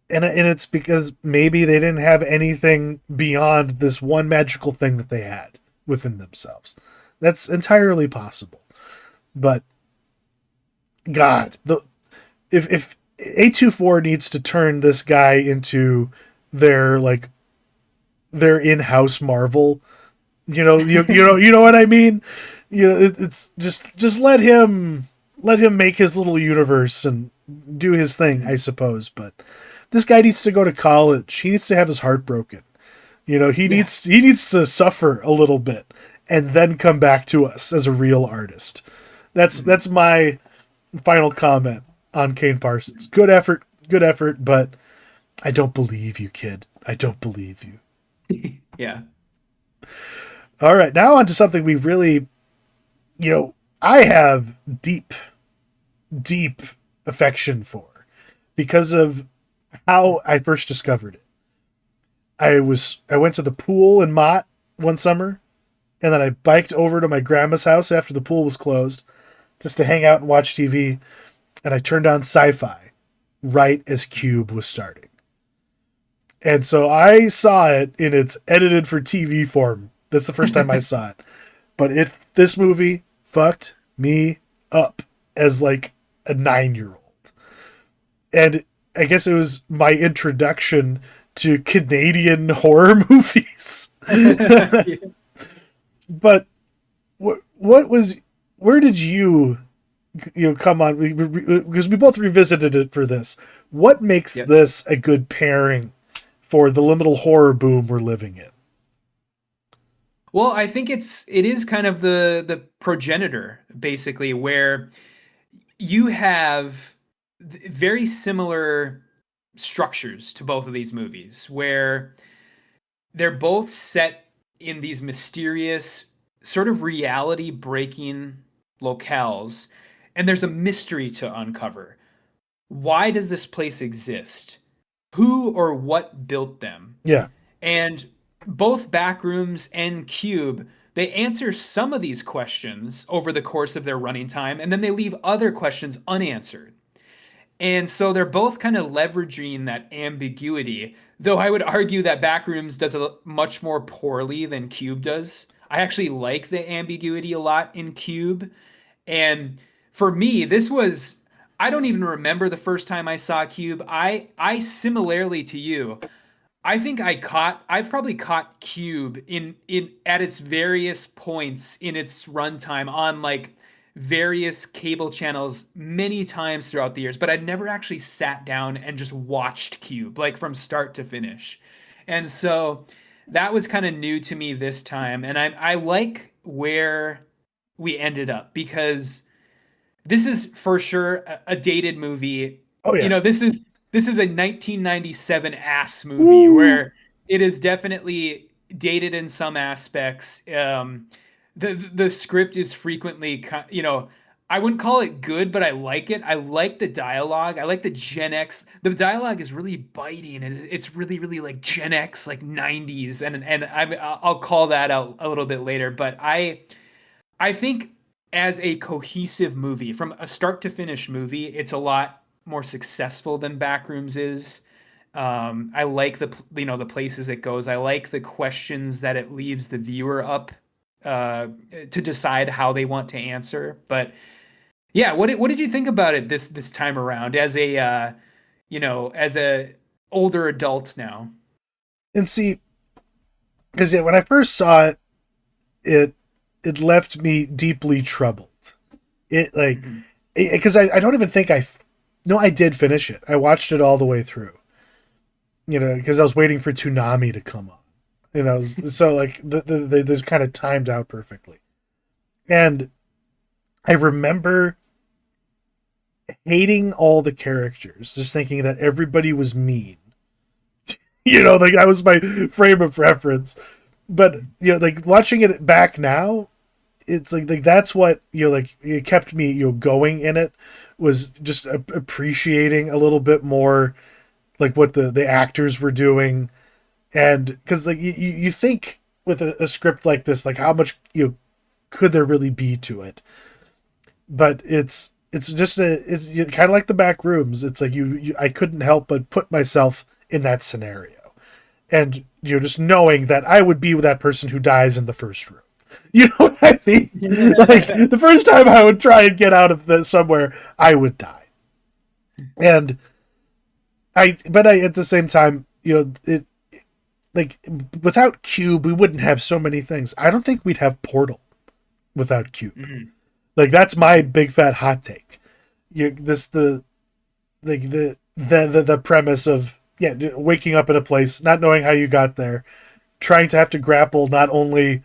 and it's because maybe they didn't have anything beyond this one magical thing that they had within themselves. That's entirely possible. But God, if A24 needs to turn this guy into their like their in-house Marvel, you know what I mean. It's just let him make his little universe, and do his thing, I suppose. But this guy needs to go to college. He needs to have his heart broken. He needs to suffer a little bit and then come back to us as a real artist. That's my final comment on Kane Parsons. Good effort, but I don't believe you, kid. I don't believe you. Yeah. All right, now on to something we really, I have deep affection for because of how I first discovered it. I went to the pool in Mott one summer, and then I biked over to my grandma's house after the pool was closed just to hang out and watch TV, and I turned on Sci-Fi right as Cube was starting. And so I saw it in its edited for TV form. That's the first time I saw it. But this movie fucked me up as like a 9-year-old. And I guess it was my introduction to Canadian horror movies. But where did you come on? Because we both revisited it for this. What makes this a good pairing for the liminal horror boom we're living in? Well, I think it is kind of the progenitor, basically, where you have very similar structures to both of these movies, where they're both set in these mysterious, sort of reality-breaking locales, and there's a mystery to uncover. Why does this place exist? Who or what built them? Yeah. And both Backrooms and Cube, they answer some of these questions over the course of their running time, and then they leave other questions unanswered. And so they're both kind of leveraging that ambiguity, though I would argue that Backrooms does it much more poorly than Cube does. I actually like the ambiguity a lot in Cube. And for me, I don't even remember the first time I saw Cube. I similarly to you, I think I've probably caught Cube in at its various points in its runtime on like various cable channels many times throughout the years, but I'd never actually sat down and just watched Cube like from start to finish. And so that was kind of new to me this time. And I like where we ended up because this is for sure a dated movie. Oh yeah. This is a 1997 ass movie. Woo! Where it is definitely dated in some aspects. The script is frequently, I wouldn't call it good, but I like it. I like the dialogue. I like the Gen X. The dialogue is really biting, and it's really, really like Gen X, like 90s. And I'll call that out a little bit later. But I think as a cohesive movie, from a start to finish movie, it's a lot more successful than Backrooms is. I like the places it goes. I like the questions that it leaves the viewer up to decide how they want to answer. But yeah, what did you think about it this time around as a older adult now? And see, because when I first saw it left me deeply troubled. Because I don't even think I did finish it. I watched it all the way through. Because I was waiting for Toonami to come on. So like this kind of timed out perfectly. And I remember hating all the characters, just thinking that everybody was mean. Like that was my frame of reference. But like watching it back now, it's like that's what it kept me going in it, was just appreciating a little bit more like what the actors were doing. And because like you think with a script like this, like how much could there really be to it? But it's just it's kind of like the Backrooms. It's like I couldn't help but put myself in that scenario, and just knowing that I would be that person who dies in the first room. You know what I mean? Like the first time I would try and get out of somewhere, I would die. And but at the same time, it. Like, without Cube, we wouldn't have so many things. I don't think we'd have Portal without Cube. Mm-hmm. Like, that's my big fat hot take. It like the premise of waking up in a place, not knowing how you got there, trying to have to grapple not only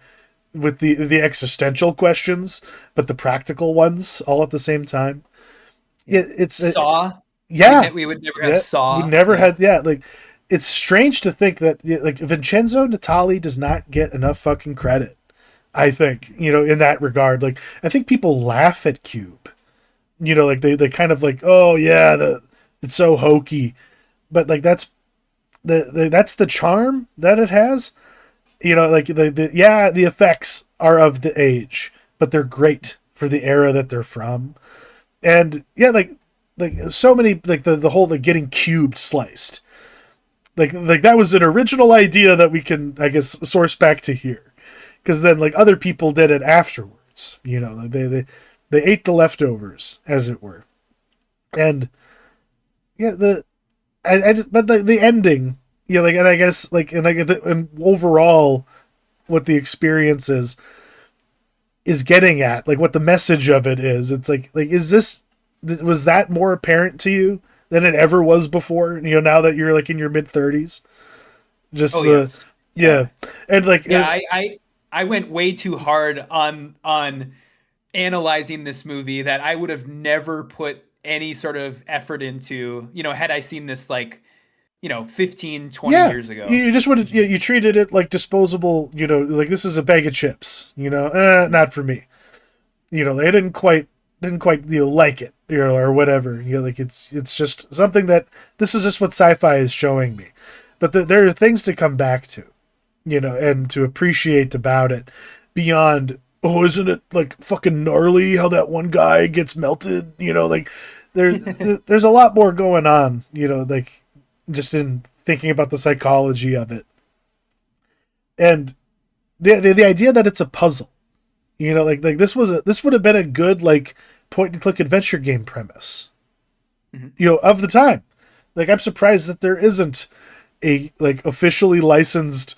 with the existential questions but the practical ones all at the same time. Yeah. It's Saw. yeah, We would never have yeah. We Saw. never Yeah. had like it's strange to think that like Vincenzo Natali does not get enough fucking credit. I think, in that regard, like I think people laugh at Cube. Like they kind of like, oh yeah, it's so hokey, but like that's the charm that it has. Like the effects are of the age, but they're great for the era that they're from. And yeah, like so many, like the whole like getting cubed sliced, like that was an original idea that we can, I guess, source back to here, because then like other people did it afterwards. Like they ate the leftovers, as it were. And yeah, but the ending, like, and I guess like, and overall, what the experience is getting at, like what the message of it is. It's like was that more apparent to you than it ever was before? Now that you're like in your mid-30s, just Oh yes. yeah, Yeah. and like Yeah. I went way too hard on analyzing this movie that I would have never put any sort of effort into, had I seen this like, 15, 20 yeah, years ago. you just would you treated it like disposable. Like this is a bag of chips. Not for me. They didn't quite like it, or whatever. Like it's just something that this is just what sci-fi is showing me. But there are things to come back to, and to appreciate about it beyond, oh, isn't it like fucking gnarly how that one guy gets melted? Like there's a lot more going on, like just in thinking about the psychology of it. And the idea that it's a puzzle, like this would have been a good like point and click adventure game premise, of the time. Like I'm surprised that there isn't a like officially licensed,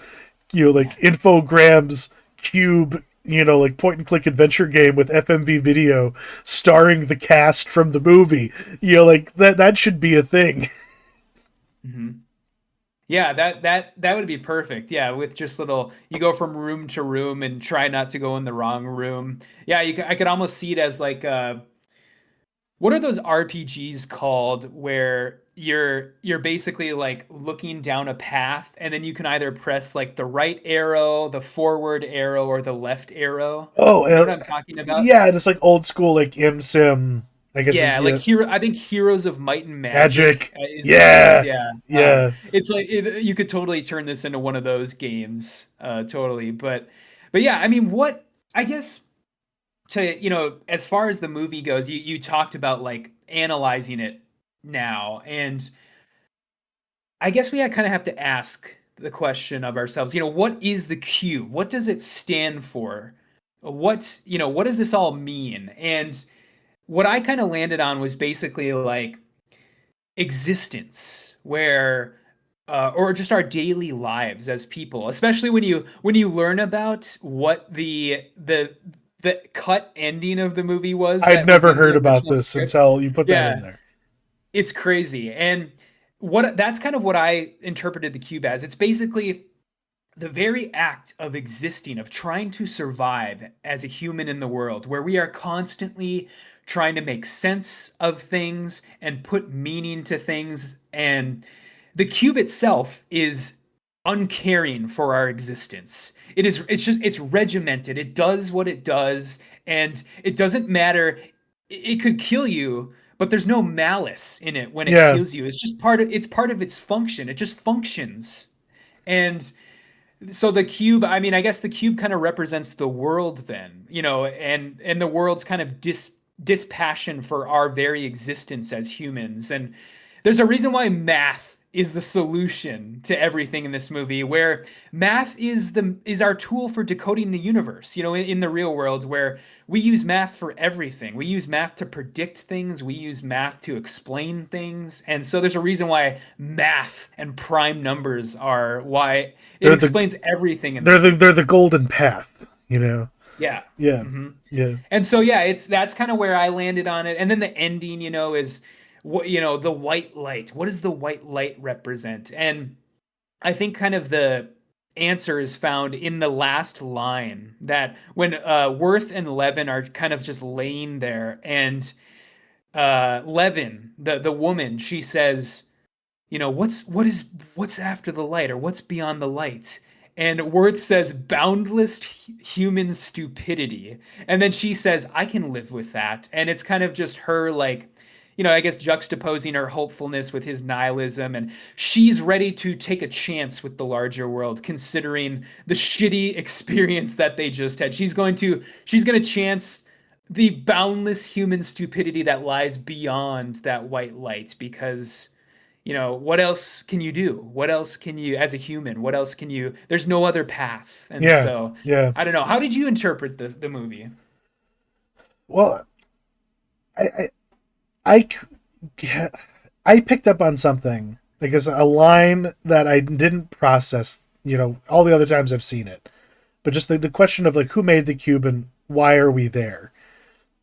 like Infogrames Cube, like point and click adventure game with FMV video starring the cast from the movie. Like that should be a thing. Hmm. Yeah, that would be perfect. Yeah, with just little, you go from room to room and try not to go in the wrong room. Yeah, I could almost see it as like what are those RPGs called where you're basically like looking down a path and then you can either press like the right arrow, the forward arrow, or the left arrow. Oh, You know what I'm talking about? yeah, just like old school like sim. I guess Yeah, like yeah, hero. I think Heroes of Might and Magic magic. is the series. Yeah, Yeah, yeah. it's like you could totally turn this into one of those games. Totally. But yeah, I mean, what I guess to as far as the movie goes, you talked about like analyzing it now, and I guess we kind of have to ask the question of ourselves. What is the cube? What does it stand for? What does this all mean? And what I kind of landed on was basically like existence, where or just our daily lives as people, especially when you learn about what the cut ending of the movie was I'd that was never in the heard about original this script. until you put that in Yeah, there. it's crazy. And what that's kind of what I interpreted the cube as. It's basically the very act of existing, of trying to survive as a human in the world, where we are constantly trying to make sense of things and put meaning to things. And the cube itself is uncaring for our existence. It's regimented. It does what it does, and it doesn't matter. It could kill you, but there's no malice in it when it Yeah, kills you. It's part of its function. It just functions. And so the cube, I mean, I guess the cube kind of represents the world then, and the world's kind of dispassion for our very existence as humans. And there's a reason why math is the solution to everything in this movie, where math is our tool for decoding the universe, in the real world, where we use math for everything. We use math to predict things, we use math to explain things. And so there's a reason why math and prime numbers are why it they're the explains everything in this they're movie. the golden path. Yeah. Yeah, Hmm. yeah. And so yeah, that's kind of where I landed on it. And then the ending, is what, the white light. What does the white light represent? And I think kind of the answer is found in the last line, that when Worth and Levin are kind of just laying there, and Levin, the woman, she says, what's after the light, or what's beyond the light? And Worth says, boundless human stupidity. And then she says, I can live with that. And it's kind of just her, like, I guess juxtaposing her hopefulness with his nihilism. And she's ready to take a chance with the larger world, considering the shitty experience that they just had. She's going to chance the boundless human stupidity that lies beyond that white light, because what else can you do? What else can you, as a human, what else can you, there's no other path. And Yeah, so, yeah. I don't know. How did you interpret the movie? Well, I, I, I, I picked up on something, like as a line that I didn't process, all the other times I've seen it, but just the question of like, who made the cube and why are we there?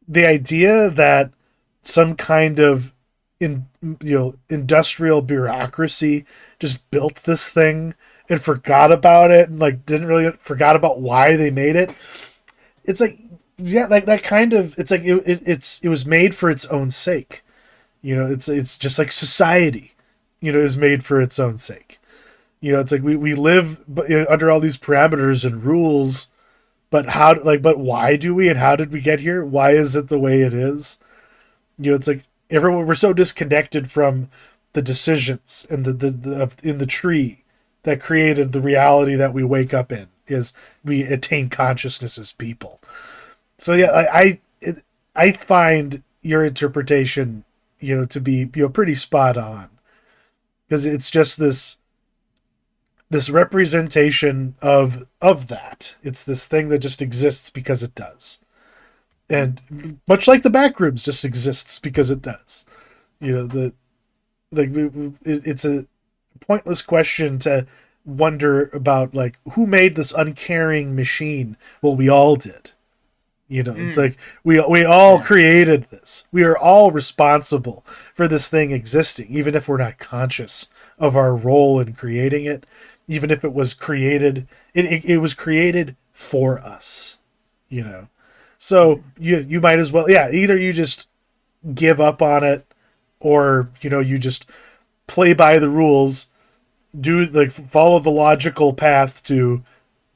The idea that some kind of industrial bureaucracy just built this thing and forgot about it, and like didn't really forgot about why they made it. It's like, yeah, like that kind of, it's like it was made for its own sake. It's just like society, is made for its own sake. It's like we live under all these parameters and rules, but but why do we, and how did we get here? Why is it the way it is? It's like everyone, we're so disconnected from the decisions and in the tree that created the reality that we wake up in, is we attain consciousness as people. So yeah, I find your interpretation, to be pretty spot on, because it's just this representation of that. It's this thing that just exists because it does. And much like the Backrooms just exists because it does. It's a pointless question to wonder about, like, who made this uncaring machine. Well, we all did. It's like we all created this. We are all responsible for this thing existing, even if we're not conscious of our role in creating it. Even if it was created, it was created for us. So you might as well, yeah, either you just give up on it, or you just play by the rules, do like follow the logical path to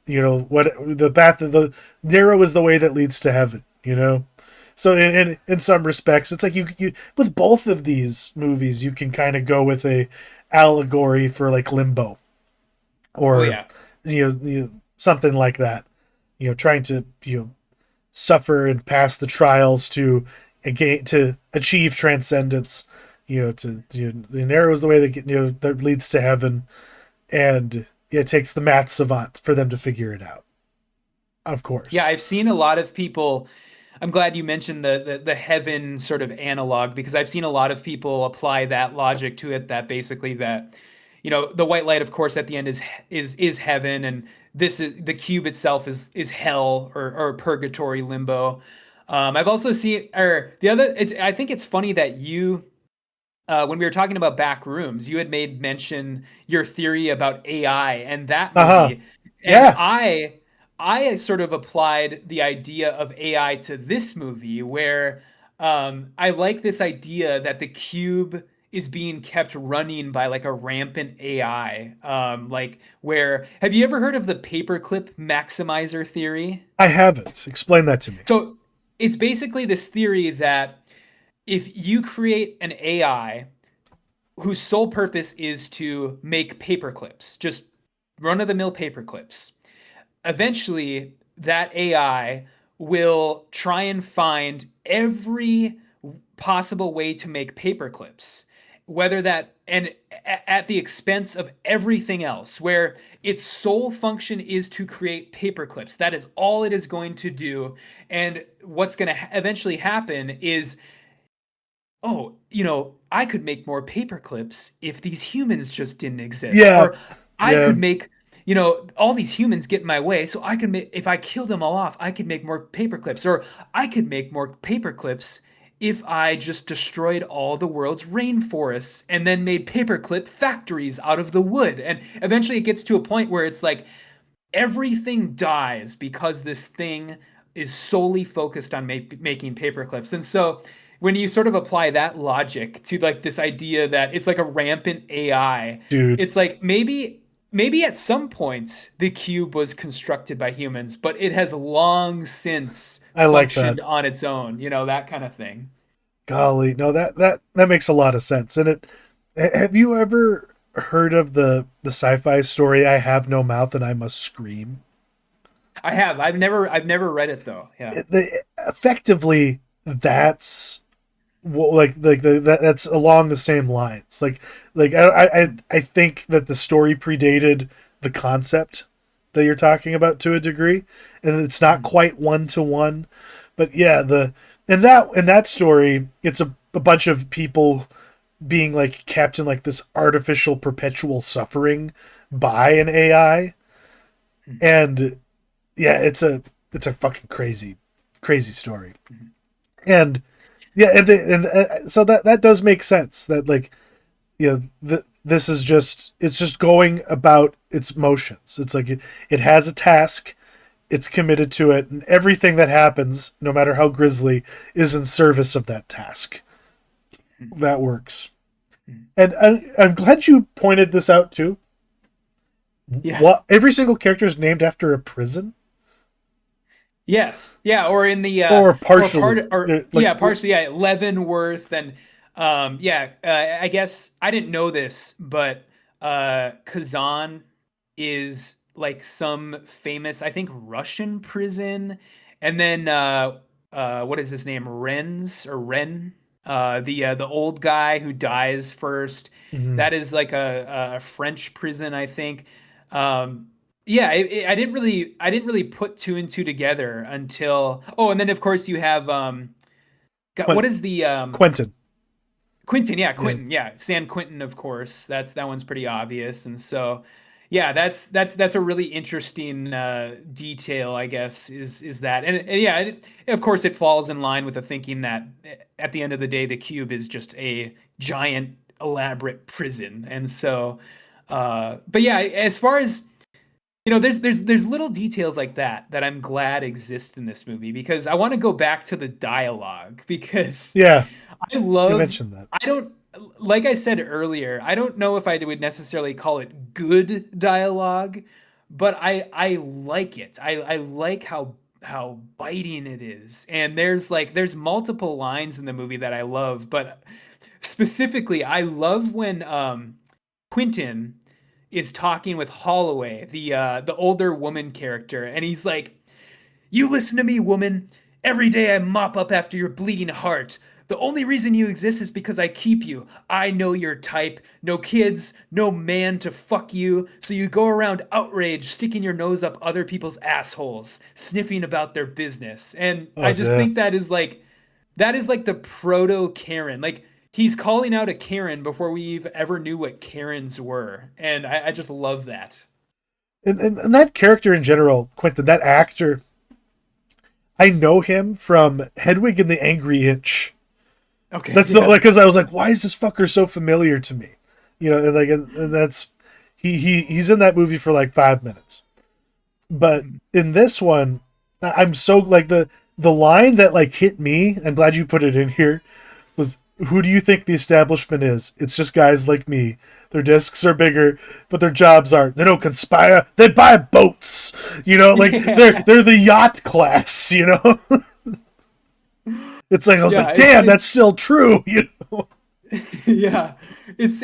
what the path of the narrow is the way that leads to heaven. So in some respects, it's like you with both of these movies, you can kind of go with a allegory for like limbo, Oh or yeah. something like that. Trying to suffer and pass the trials to achieve transcendence. The narrow is the way that that leads to heaven, and it takes the math savant for them to figure it out. Of Yeah, course. I've seen a lot of people. I'm glad you mentioned the heaven sort of analog, because I've seen a lot of people apply that logic to it, that basically that the white light, of course, at the end is heaven, and this is the cube itself is hell, or purgatory, limbo. I've also seen, or the other. I think it's funny that you, when we were talking about back rooms, you had made mention your theory about AI and that Uh-huh. movie, and Yeah. I sort of applied the idea of AI to this movie, where I like this idea that the cube is being kept running by like a rampant AI. Like, where, have you ever heard of the paperclip maximizer theory? I haven't. Explain that to me. So it's basically this theory that if you create an AI whose sole purpose is to make paper clips, just run of the mill paper clips, eventually that AI will try and find every possible way to make paper clips, whether that, and at the expense of everything else, where its sole function is to create paper clips. That is all it is going to do. And what's going to eventually happen is, oh, I could make more paper clips if these humans just didn't exist. Yeah. Or I Yeah. could make, all these humans get in my way, so I could make, if I kill them all off, I could make more paper clips. Or I could make more paper clips if I just destroyed all the world's rainforests and then made paperclip factories out of the wood? And eventually it gets to a point where it's like everything dies because this thing is solely focused on making paperclips. And so when you sort of apply that logic to like this idea that it's like a rampant AI, Dude, it's like maybe at some point the cube was constructed by humans, but it has long since I like that. functioned on its own, that kind of thing. Golly, no, that makes a lot of sense. And have you ever heard of the sci-fi story "I Have No Mouth and I Must Scream"? I have. I've never read it though. Yeah. Effectively, that's that's along the same lines. I think that the story predated the concept that you're talking about to a degree, and it's not quite one to one. But yeah, the in that story, it's a bunch of people being like kept in like this artificial perpetual suffering by an AI, and yeah, it's a fucking crazy story, and yeah, so that does make sense. That like, this is just it's just going about its motions. It's like it has a task, it's committed to it, and everything that happens, no matter how grisly, is in service of that task. That works. And I'm glad you pointed this out too. Yeah. What every single character is named after a prison, Yes. Yeah. Or in the or or partially, part or like yeah, partially, yeah, Leavenworth and yeah, I guess I didn't know this, but Kazan is like some famous, I think, Russian prison. And then what is his name? Ren? The old guy who dies first. mhm. That is like a French prison, I think. Um, yeah, I didn't really put two and two together until and then of course you have God, what Quentin. is the Quentin. Quentin, yeah, Yeah. Quentin, yeah, San Quentin, of course. That one's pretty obvious, and so yeah, that's a really interesting detail, I guess, is that, and yeah, of course, it falls in line with the thinking that at the end of the day, the cube is just a giant, elaborate prison, and so, but yeah, as far as there's little details like that I'm glad exist in this movie because I want to go back to the dialogue because Yeah, I you love mentioned that. I don't like I said earlier, I don't know if I would necessarily call it good dialogue, but I like it. I like how biting it is. And there's multiple lines in the movie that I love, but specifically I love when Quentin is talking with Holloway, the older woman character, and he's like, "You listen to me, woman. Every day I mop up after your bleeding heart. The only reason you exist is because I keep you. I know your type. No kids, no man to fuck you. So you go around outraged, sticking your nose up other people's assholes, sniffing about their business." And I Oh just yeah. think that is like the proto Karen. Like he's calling out a Karen before we ever knew what Karens were. And I just love that. And that character in general, Quentin, that actor, I know him from Hedwig and the Angry Inch. Okay, That's the yeah. like because I was like, why is this fucker so familiar to me? And that's he's in that movie for like 5 minutes. But in this one, I'm so like the line that like hit me. I'm glad you put it in here. Was who do you think the establishment is? It's just guys like me. Their discs are bigger, but their jobs aren't. They don't conspire. They buy boats. Like Yeah. they're the yacht class. It's like I was Yeah, like, it's damn, that's it's still true. yeah. It's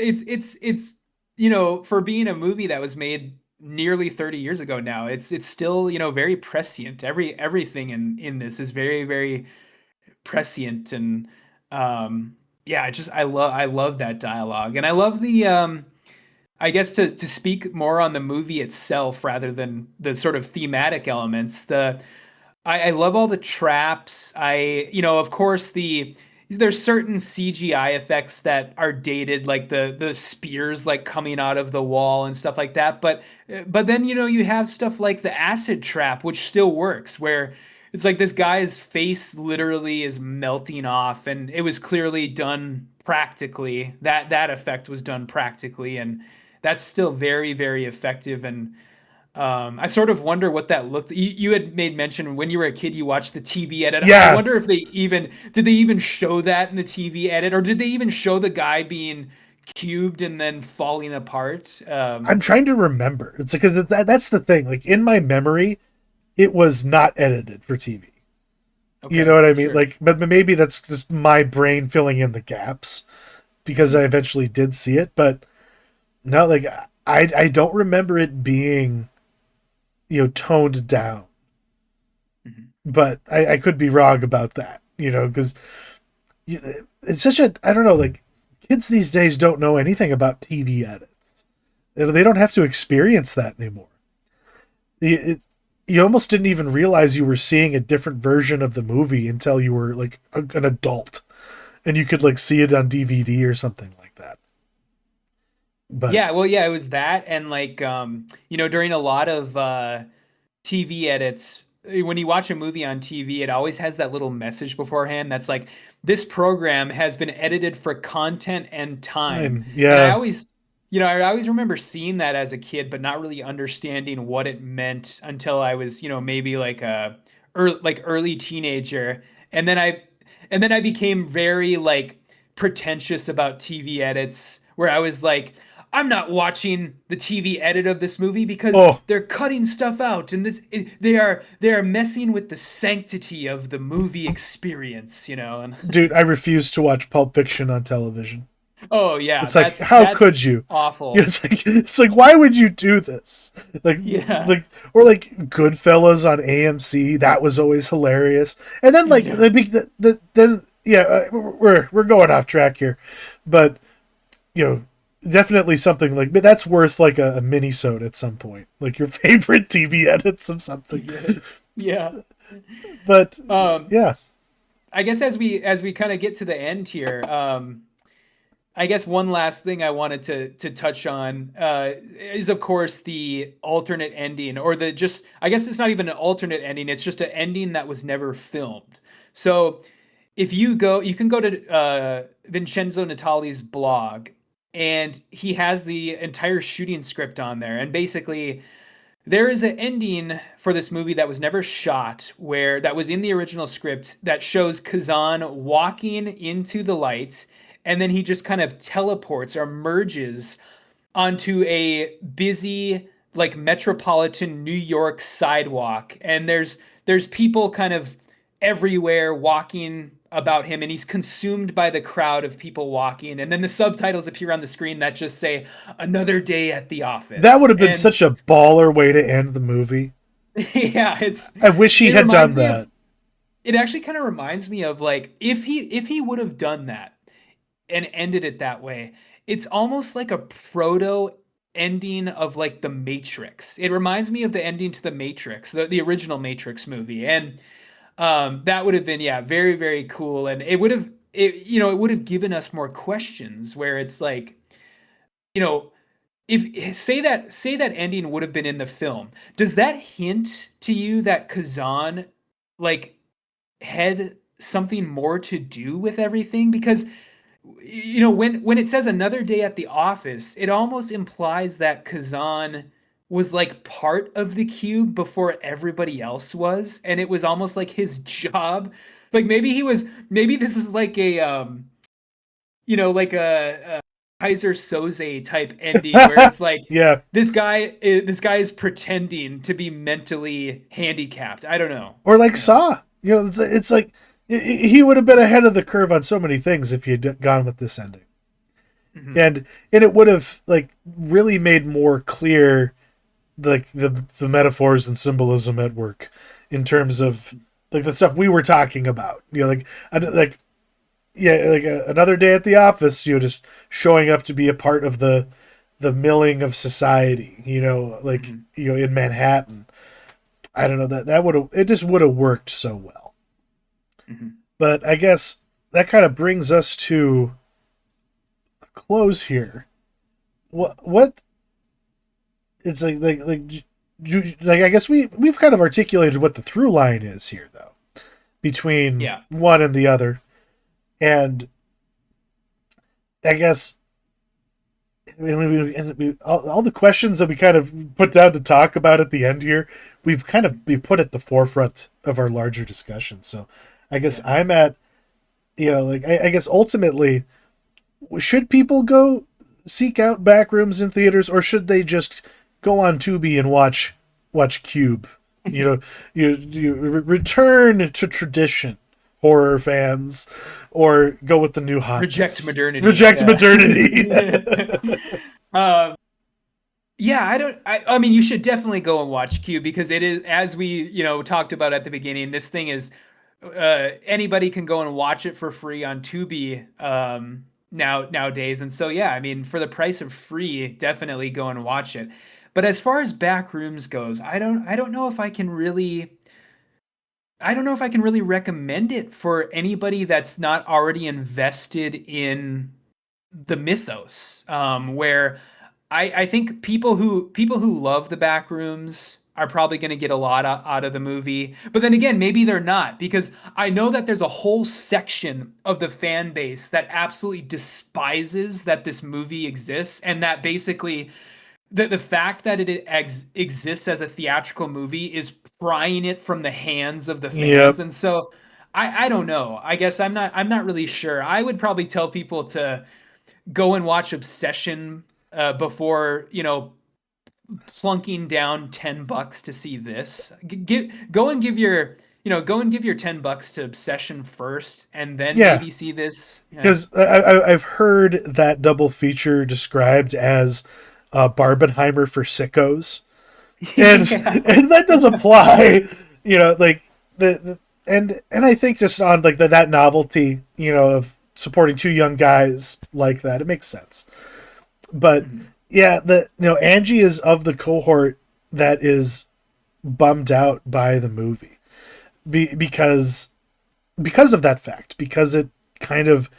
for being a movie that was made nearly 30 years ago now, it's still, very prescient. Everything in this is very, very prescient and yeah, I love that dialogue. And I love the I guess to speak more on the movie itself rather than the sort of thematic elements. I love all the traps. Of course, there's certain CGI effects that are dated, like the spears like coming out of the wall and stuff like that. But then you have stuff like the acid trap, which still works, where it's like this guy's face literally is melting off, and it was clearly done practically. That effect was done practically, and that's still very, very effective. And I sort of wonder what that looked. You had made mention when you were a kid, you watched the TV edit. I Yeah, wonder if they even show that in the TV edit, or did they even show the guy being cubed and then falling apart? I'm trying to remember. It's because that's the thing. Like in my memory, it was not edited for TV. You know Okay, what I mean? sure. Like, but maybe that's just my brain filling in the gaps because I eventually did see it. But no, like I don't remember it being, toned down. Mhm. But I could be wrong about that. Because it's such a, I don't know, like kids these days don't know anything about TV edits. They don't have to experience that anymore. You almost didn't even realize you were seeing a different version of the movie until you were like an adult and you could like see it on DVD or something like that. But Yeah, well, yeah, it was that, and like, during a lot of TV edits, when you watch a movie on TV, it always has that little message beforehand that's like, this program has been edited for content and time. And yeah, I always remember seeing that as a kid, but not really understanding what it meant until I was, maybe like a early teenager. And then I became very like pretentious about TV edits, where I was like, I'm not watching the TV edit of this movie because oh, they're cutting stuff out, and they are messing with the sanctity of the movie experience. And dude, I refuse to watch Pulp Fiction on television. oh yeah, It's like, that's how that's could you? awful. It's like why would you do this? Like Yeah. like or like Goodfellas on AMC, that was always hilarious. And then like Yeah. then yeah, we're going off track here. But you know, definitely something like, but that's worth like a mini-sode at some point. Like your favorite TV edits of something. Yes. Yeah. But Um, yeah. I guess as we kind of get to the end here, I guess one last thing I wanted to touch on is, of course, the alternate ending, or the just, I guess it's not even an alternate ending, it's just an ending that was never filmed. So if you can go to Vincenzo Natali's blog, and he has the entire shooting script on there. And basically, there is an ending for this movie that was never shot, where that was in the original script, that shows Kazan walking into the light, and then he just kind of teleports or merges onto a busy, like, metropolitan New York sidewalk, and there's people kind of everywhere walking about him, and he's consumed by the crowd of people walking, and then the subtitles appear on the screen that just say "Another Day at the That would Office." have been And such a baller way to end the movie. yeah, it's I wish he it had done reminds me of that. it actually kind of reminds me of, like, if he would have done that and ended it that way, it's almost like a proto ending of, like, the Matrix. It reminds me of the ending to the Matrix, the original Matrix movie. And that would have been, yeah, very, very cool. And it would have given us more questions, where it's like, you know if say that ending would have been in the film, does that hint to you that Kazan, like, had something more to do with everything? Because when it says "Another Day at the Office," it almost implies that Kazan was like part of the cube before everybody else was, and it was almost like his job. Like, maybe this is like a like a Kaiser Soze type ending, where it's like, Yeah. this guy is pretending to be mentally handicapped. I don't know. Or like You know. Saw. It's like he would have been ahead of the curve on so many things if he had gone with this ending. Mhm. And it would have like really made more clear like the metaphors and symbolism at work in terms of like the stuff we were talking about. Like yeah, like another day at the office, just showing up to be a part of the milling of society, like Mhm. in Manhattan. I don't know, that would have, it just would have worked so well. Mhm. But I guess that kind of brings us to a close here. What it's like like I guess we've kind of articulated what the through line is here though between Yeah. one and the other, and I guess all the questions that we kind of put down to talk about at the end here, we put at the forefront of our larger discussion. So I guess Yeah. I'm at, like I guess ultimately, should people go seek out Backrooms in theaters, or should they just go on Tubi and watch Cube? You return to tradition, horror fans, or go with the new Reject hotness. modernity. Reject modernity. uh, yeah, I mean, you should definitely go and watch Q because it is, as we, talked about at the beginning, this thing is, anybody can go and watch it for free on Tubi, nowadays. And so, yeah, I mean, for the price of free, definitely go and watch it. But as far as Backrooms goes, I don't know if I can really, I don't know if I can really recommend it for anybody that's not already invested in the mythos. Where I think people who love the back rooms are probably going to get a lot out of the movie. But then again, maybe they're not, because I know that there's a whole section of the fan base that absolutely despises that this movie exists, and that basically the fact that exists as a theatrical movie is prying it from the hands of the Yep. fans. And so I don't know. I guess I'm not really sure. I would probably tell people to go and watch Obsession, before, plunking down $10 to see this. Go and give your, go and give your $10 to Obsession first, and then Yeah, maybe see this. Yeah. because I've heard that double feature described as Barbenheimer for sickos, and Yeah. and that does apply. Like the and I think just on like that novelty, of supporting two young guys like that, it makes sense. But yeah, Angie is of the cohort that is bummed out by the movie because of that fact, because it kind of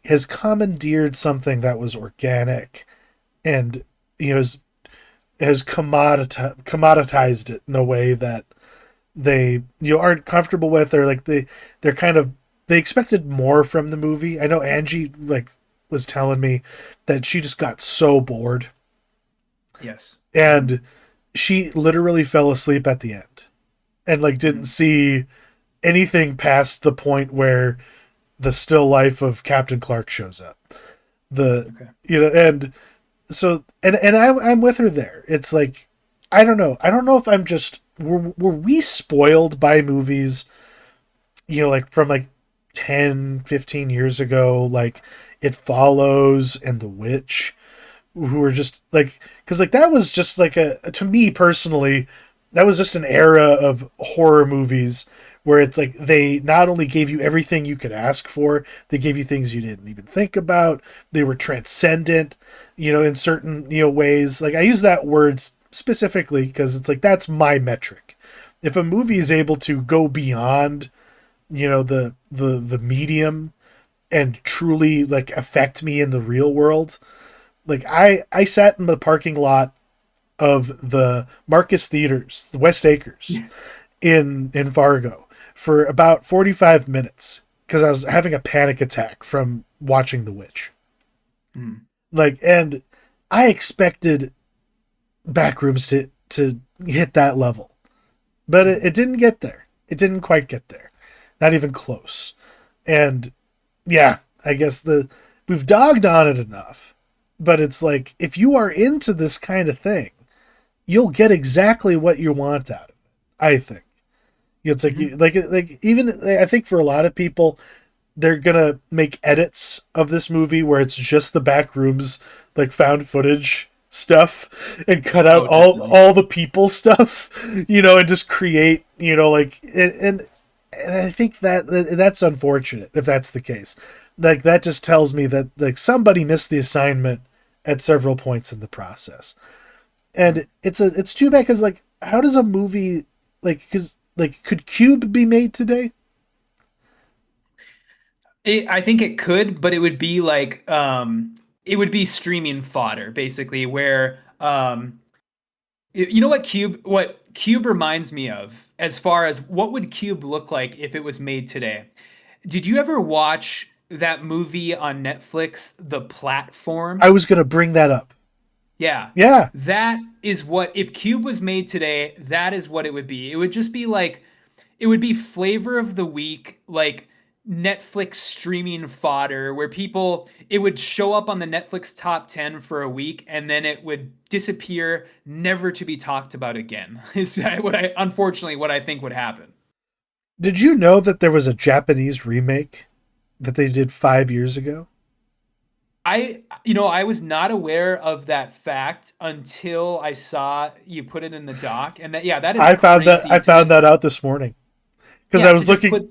has commandeered something that was organic and has commoditized it in a way that they aren't comfortable with, or like they're kind of they expected more from the movie. I know Angie like was telling me that she just got so bored, Yes. and she literally fell asleep at the end and like didn't Mhm. see anything past the point where the still life of Captain Clark shows up. The Okay. and so and I'm with her there. It's like I don't know. I don't know if I'm just were we spoiled by movies, like from like 10, 15 years ago, like It Follows and The Witch, who were just like, because like that was just like to me personally, that was just an era of horror movies where it's like they not only gave you everything you could ask for, they gave you things you didn't even think about. They were transcendent, in certain ways. Like I use that word specifically because it's like that's my metric. If a movie is able to go beyond, the medium and truly like affect me in the real world, like I sat in the parking lot of the Marcus Theaters, the West Acres Yeah. in Fargo for about 45 minutes because I was having a panic attack from watching The Witch. Mm. Like, and I expected Backrooms to hit that level, but it didn't get there. It didn't quite get there, not even close. And yeah, I guess we've dogged on it enough, but it's like if you are into this kind of thing, you'll get exactly what you want out of it. I think it's like Mhm. like even I think for a lot of people, they're gonna make edits of this movie where it's just the back rooms, like found footage stuff, and cut out Oh, definitely. all the people stuff, and just create, like and I think that's unfortunate if that's the case. Like that just tells me that like somebody missed the assignment at several points in the process, Mm. and it's too bad because like how does a movie like could Cube be made today? I think it could, but it would be like, it would be streaming fodder basically, where, You know what Cube reminds me of as far as what would Cube look like if it was made today? Did you ever watch that movie on Netflix, The I Platform? was going to bring that up. Yeah. Yeah. That is what, if Cube was made today, that is what it would be. It would just be like, it would be flavor of the week, like Netflix streaming fodder, where people, it would show up on the Netflix top 10 for a week and then it would disappear, never to be talked about again. Is unfortunately, what I think would happen. Did you know that there was a Japanese remake that they did 5 years ago? I was not aware of that fact until I saw you put it in the doc, and yeah, that is I crazy to found just, that out this morning because yeah, to just put,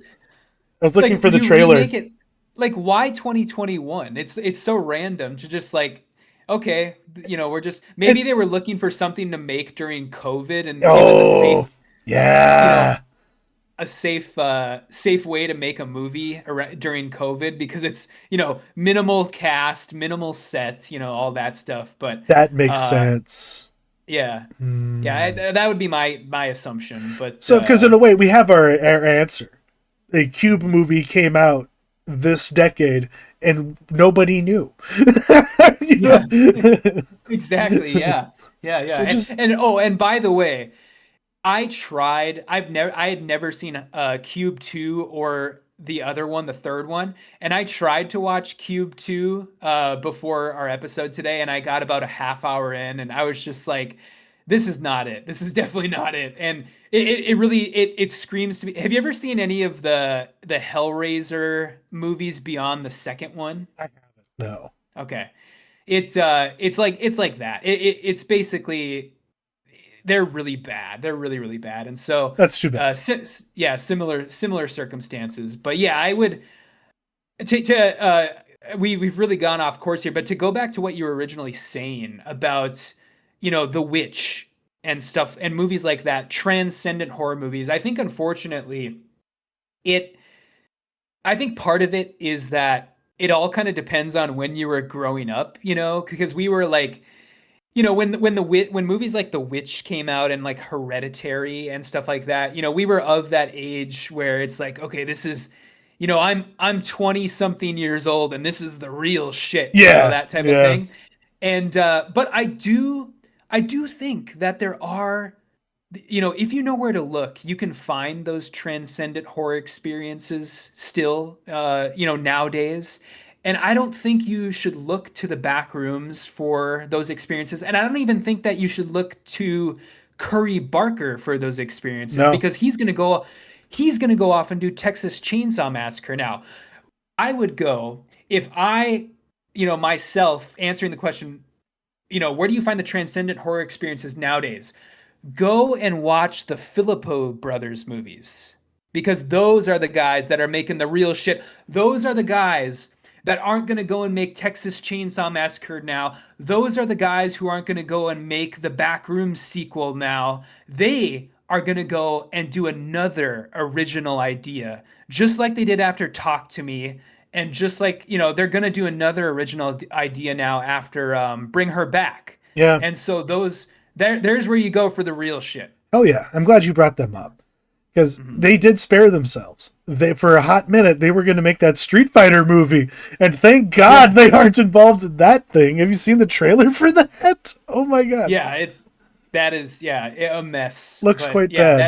I was looking like, for the you trailer. remake it, like, why 2021? It's so random to just like, okay, we're just, maybe And they were looking for something to make during COVID, and it was a oh, you know, yeah. safe way to make a movie during COVID, because it's, minimal cast, minimal sets, all that stuff. But That makes uh sense. yeah. Yeah, Hmm. that would be my assumption, but So, because in a way, we have our answer. A Cube movie came out this decade, and nobody knew. you know? yeah. Exactly, yeah. Yeah, yeah. Which And is, and oh, and by the way, I had never seen Cube 2 or the other one, the third one, and I tried to watch Cube 2 before our episode today, and I got about a half hour in, and I was just like, this is not it. This is definitely not it. And it really it screams to me. Have you ever seen any of the Hellraiser movies beyond the second one? I haven't. No, Okay. It's like that. It's basically, they're really bad. They're really, really bad. And so, that's too bad. yeah, similar circumstances. But yeah, I would to we've really gone off course here. But to go back to what you were originally saying about, The Witch and stuff and movies like that, transcendent horror movies. I think unfortunately, it. I think part of it is that it all kind of depends on when you were growing up. Because we were like, when movies like The Witch came out and like Hereditary and stuff like that, we were of that age where it's like, okay, this is, I'm 20 something years old and this is the real shit, Yeah, that type of yeah, thing. And but I do think that there are, if you know where to look, you can find those transcendent horror experiences still, nowadays. And I don't think you should look to the back rooms for those experiences. And I don't even think that you should look to Curry Barker for those experiences, no, because he's gonna go off and do Texas Chainsaw Massacre. Now, I would go, if I, myself answering the question, where do you find the transcendent horror experiences nowadays? Go and watch the Filippo brothers movies, because those are the guys that are making the real shit. Those are the guys that aren't going to go and make Texas Chainsaw Massacre now. Those are the guys who aren't going to go and make the Backrooms sequel now. They are going to go and do another original idea, just like they did after Talk to Me. And just like, they're going to do another original idea now after Bring Her Back. yeah. And so there's where you go for the real shit. Oh yeah, I'm glad you brought them up because Mhm. they did spare themselves. They for a hot minute they were going to make that Street Fighter movie, and thank God Yeah. they aren't involved in that thing. Have you seen the trailer for that? Oh my God, Yeah, that is, yeah, a mess. looks But quite yeah, bad.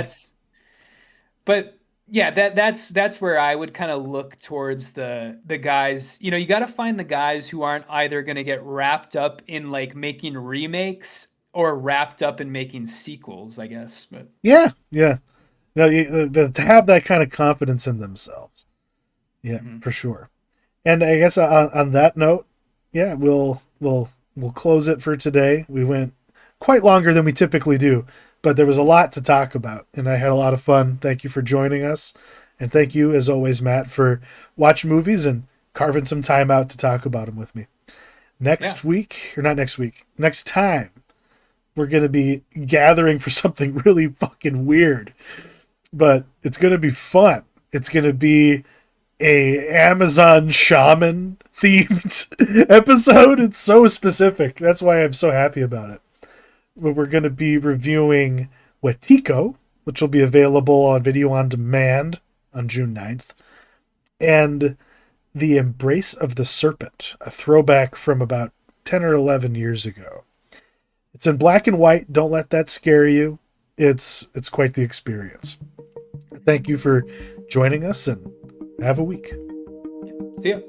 that's where I would kind of look towards the guys. You got to find the guys who aren't either going to get wrapped up in like making remakes or wrapped up in making sequels, I guess. But Yeah, yeah. No, to have that kind of confidence in themselves. Yeah, mhm. for sure. And I guess on that note, yeah, we'll close it for today. We went quite longer than we typically do, but there was a lot to talk about, and I had a lot of fun. Thank you for joining us, and thank you, as always, Matt, for watching movies and carving some time out to talk about them with me. Yeah. Next week, or not next week, next time, we're going to be gathering for something really fucking weird, but it's going to be fun. It's going to be a Amazon shaman themed episode. It's so specific. That's why I'm so happy about it. we're going to be reviewing Wetiko, which will be available on video on demand on June 9th, and The Embrace of the Serpent, a throwback from about 10 or 11 years ago. It's in black and white. Don't let that scare you. It's quite the experience. Thank you for joining us, and have a week. See ya.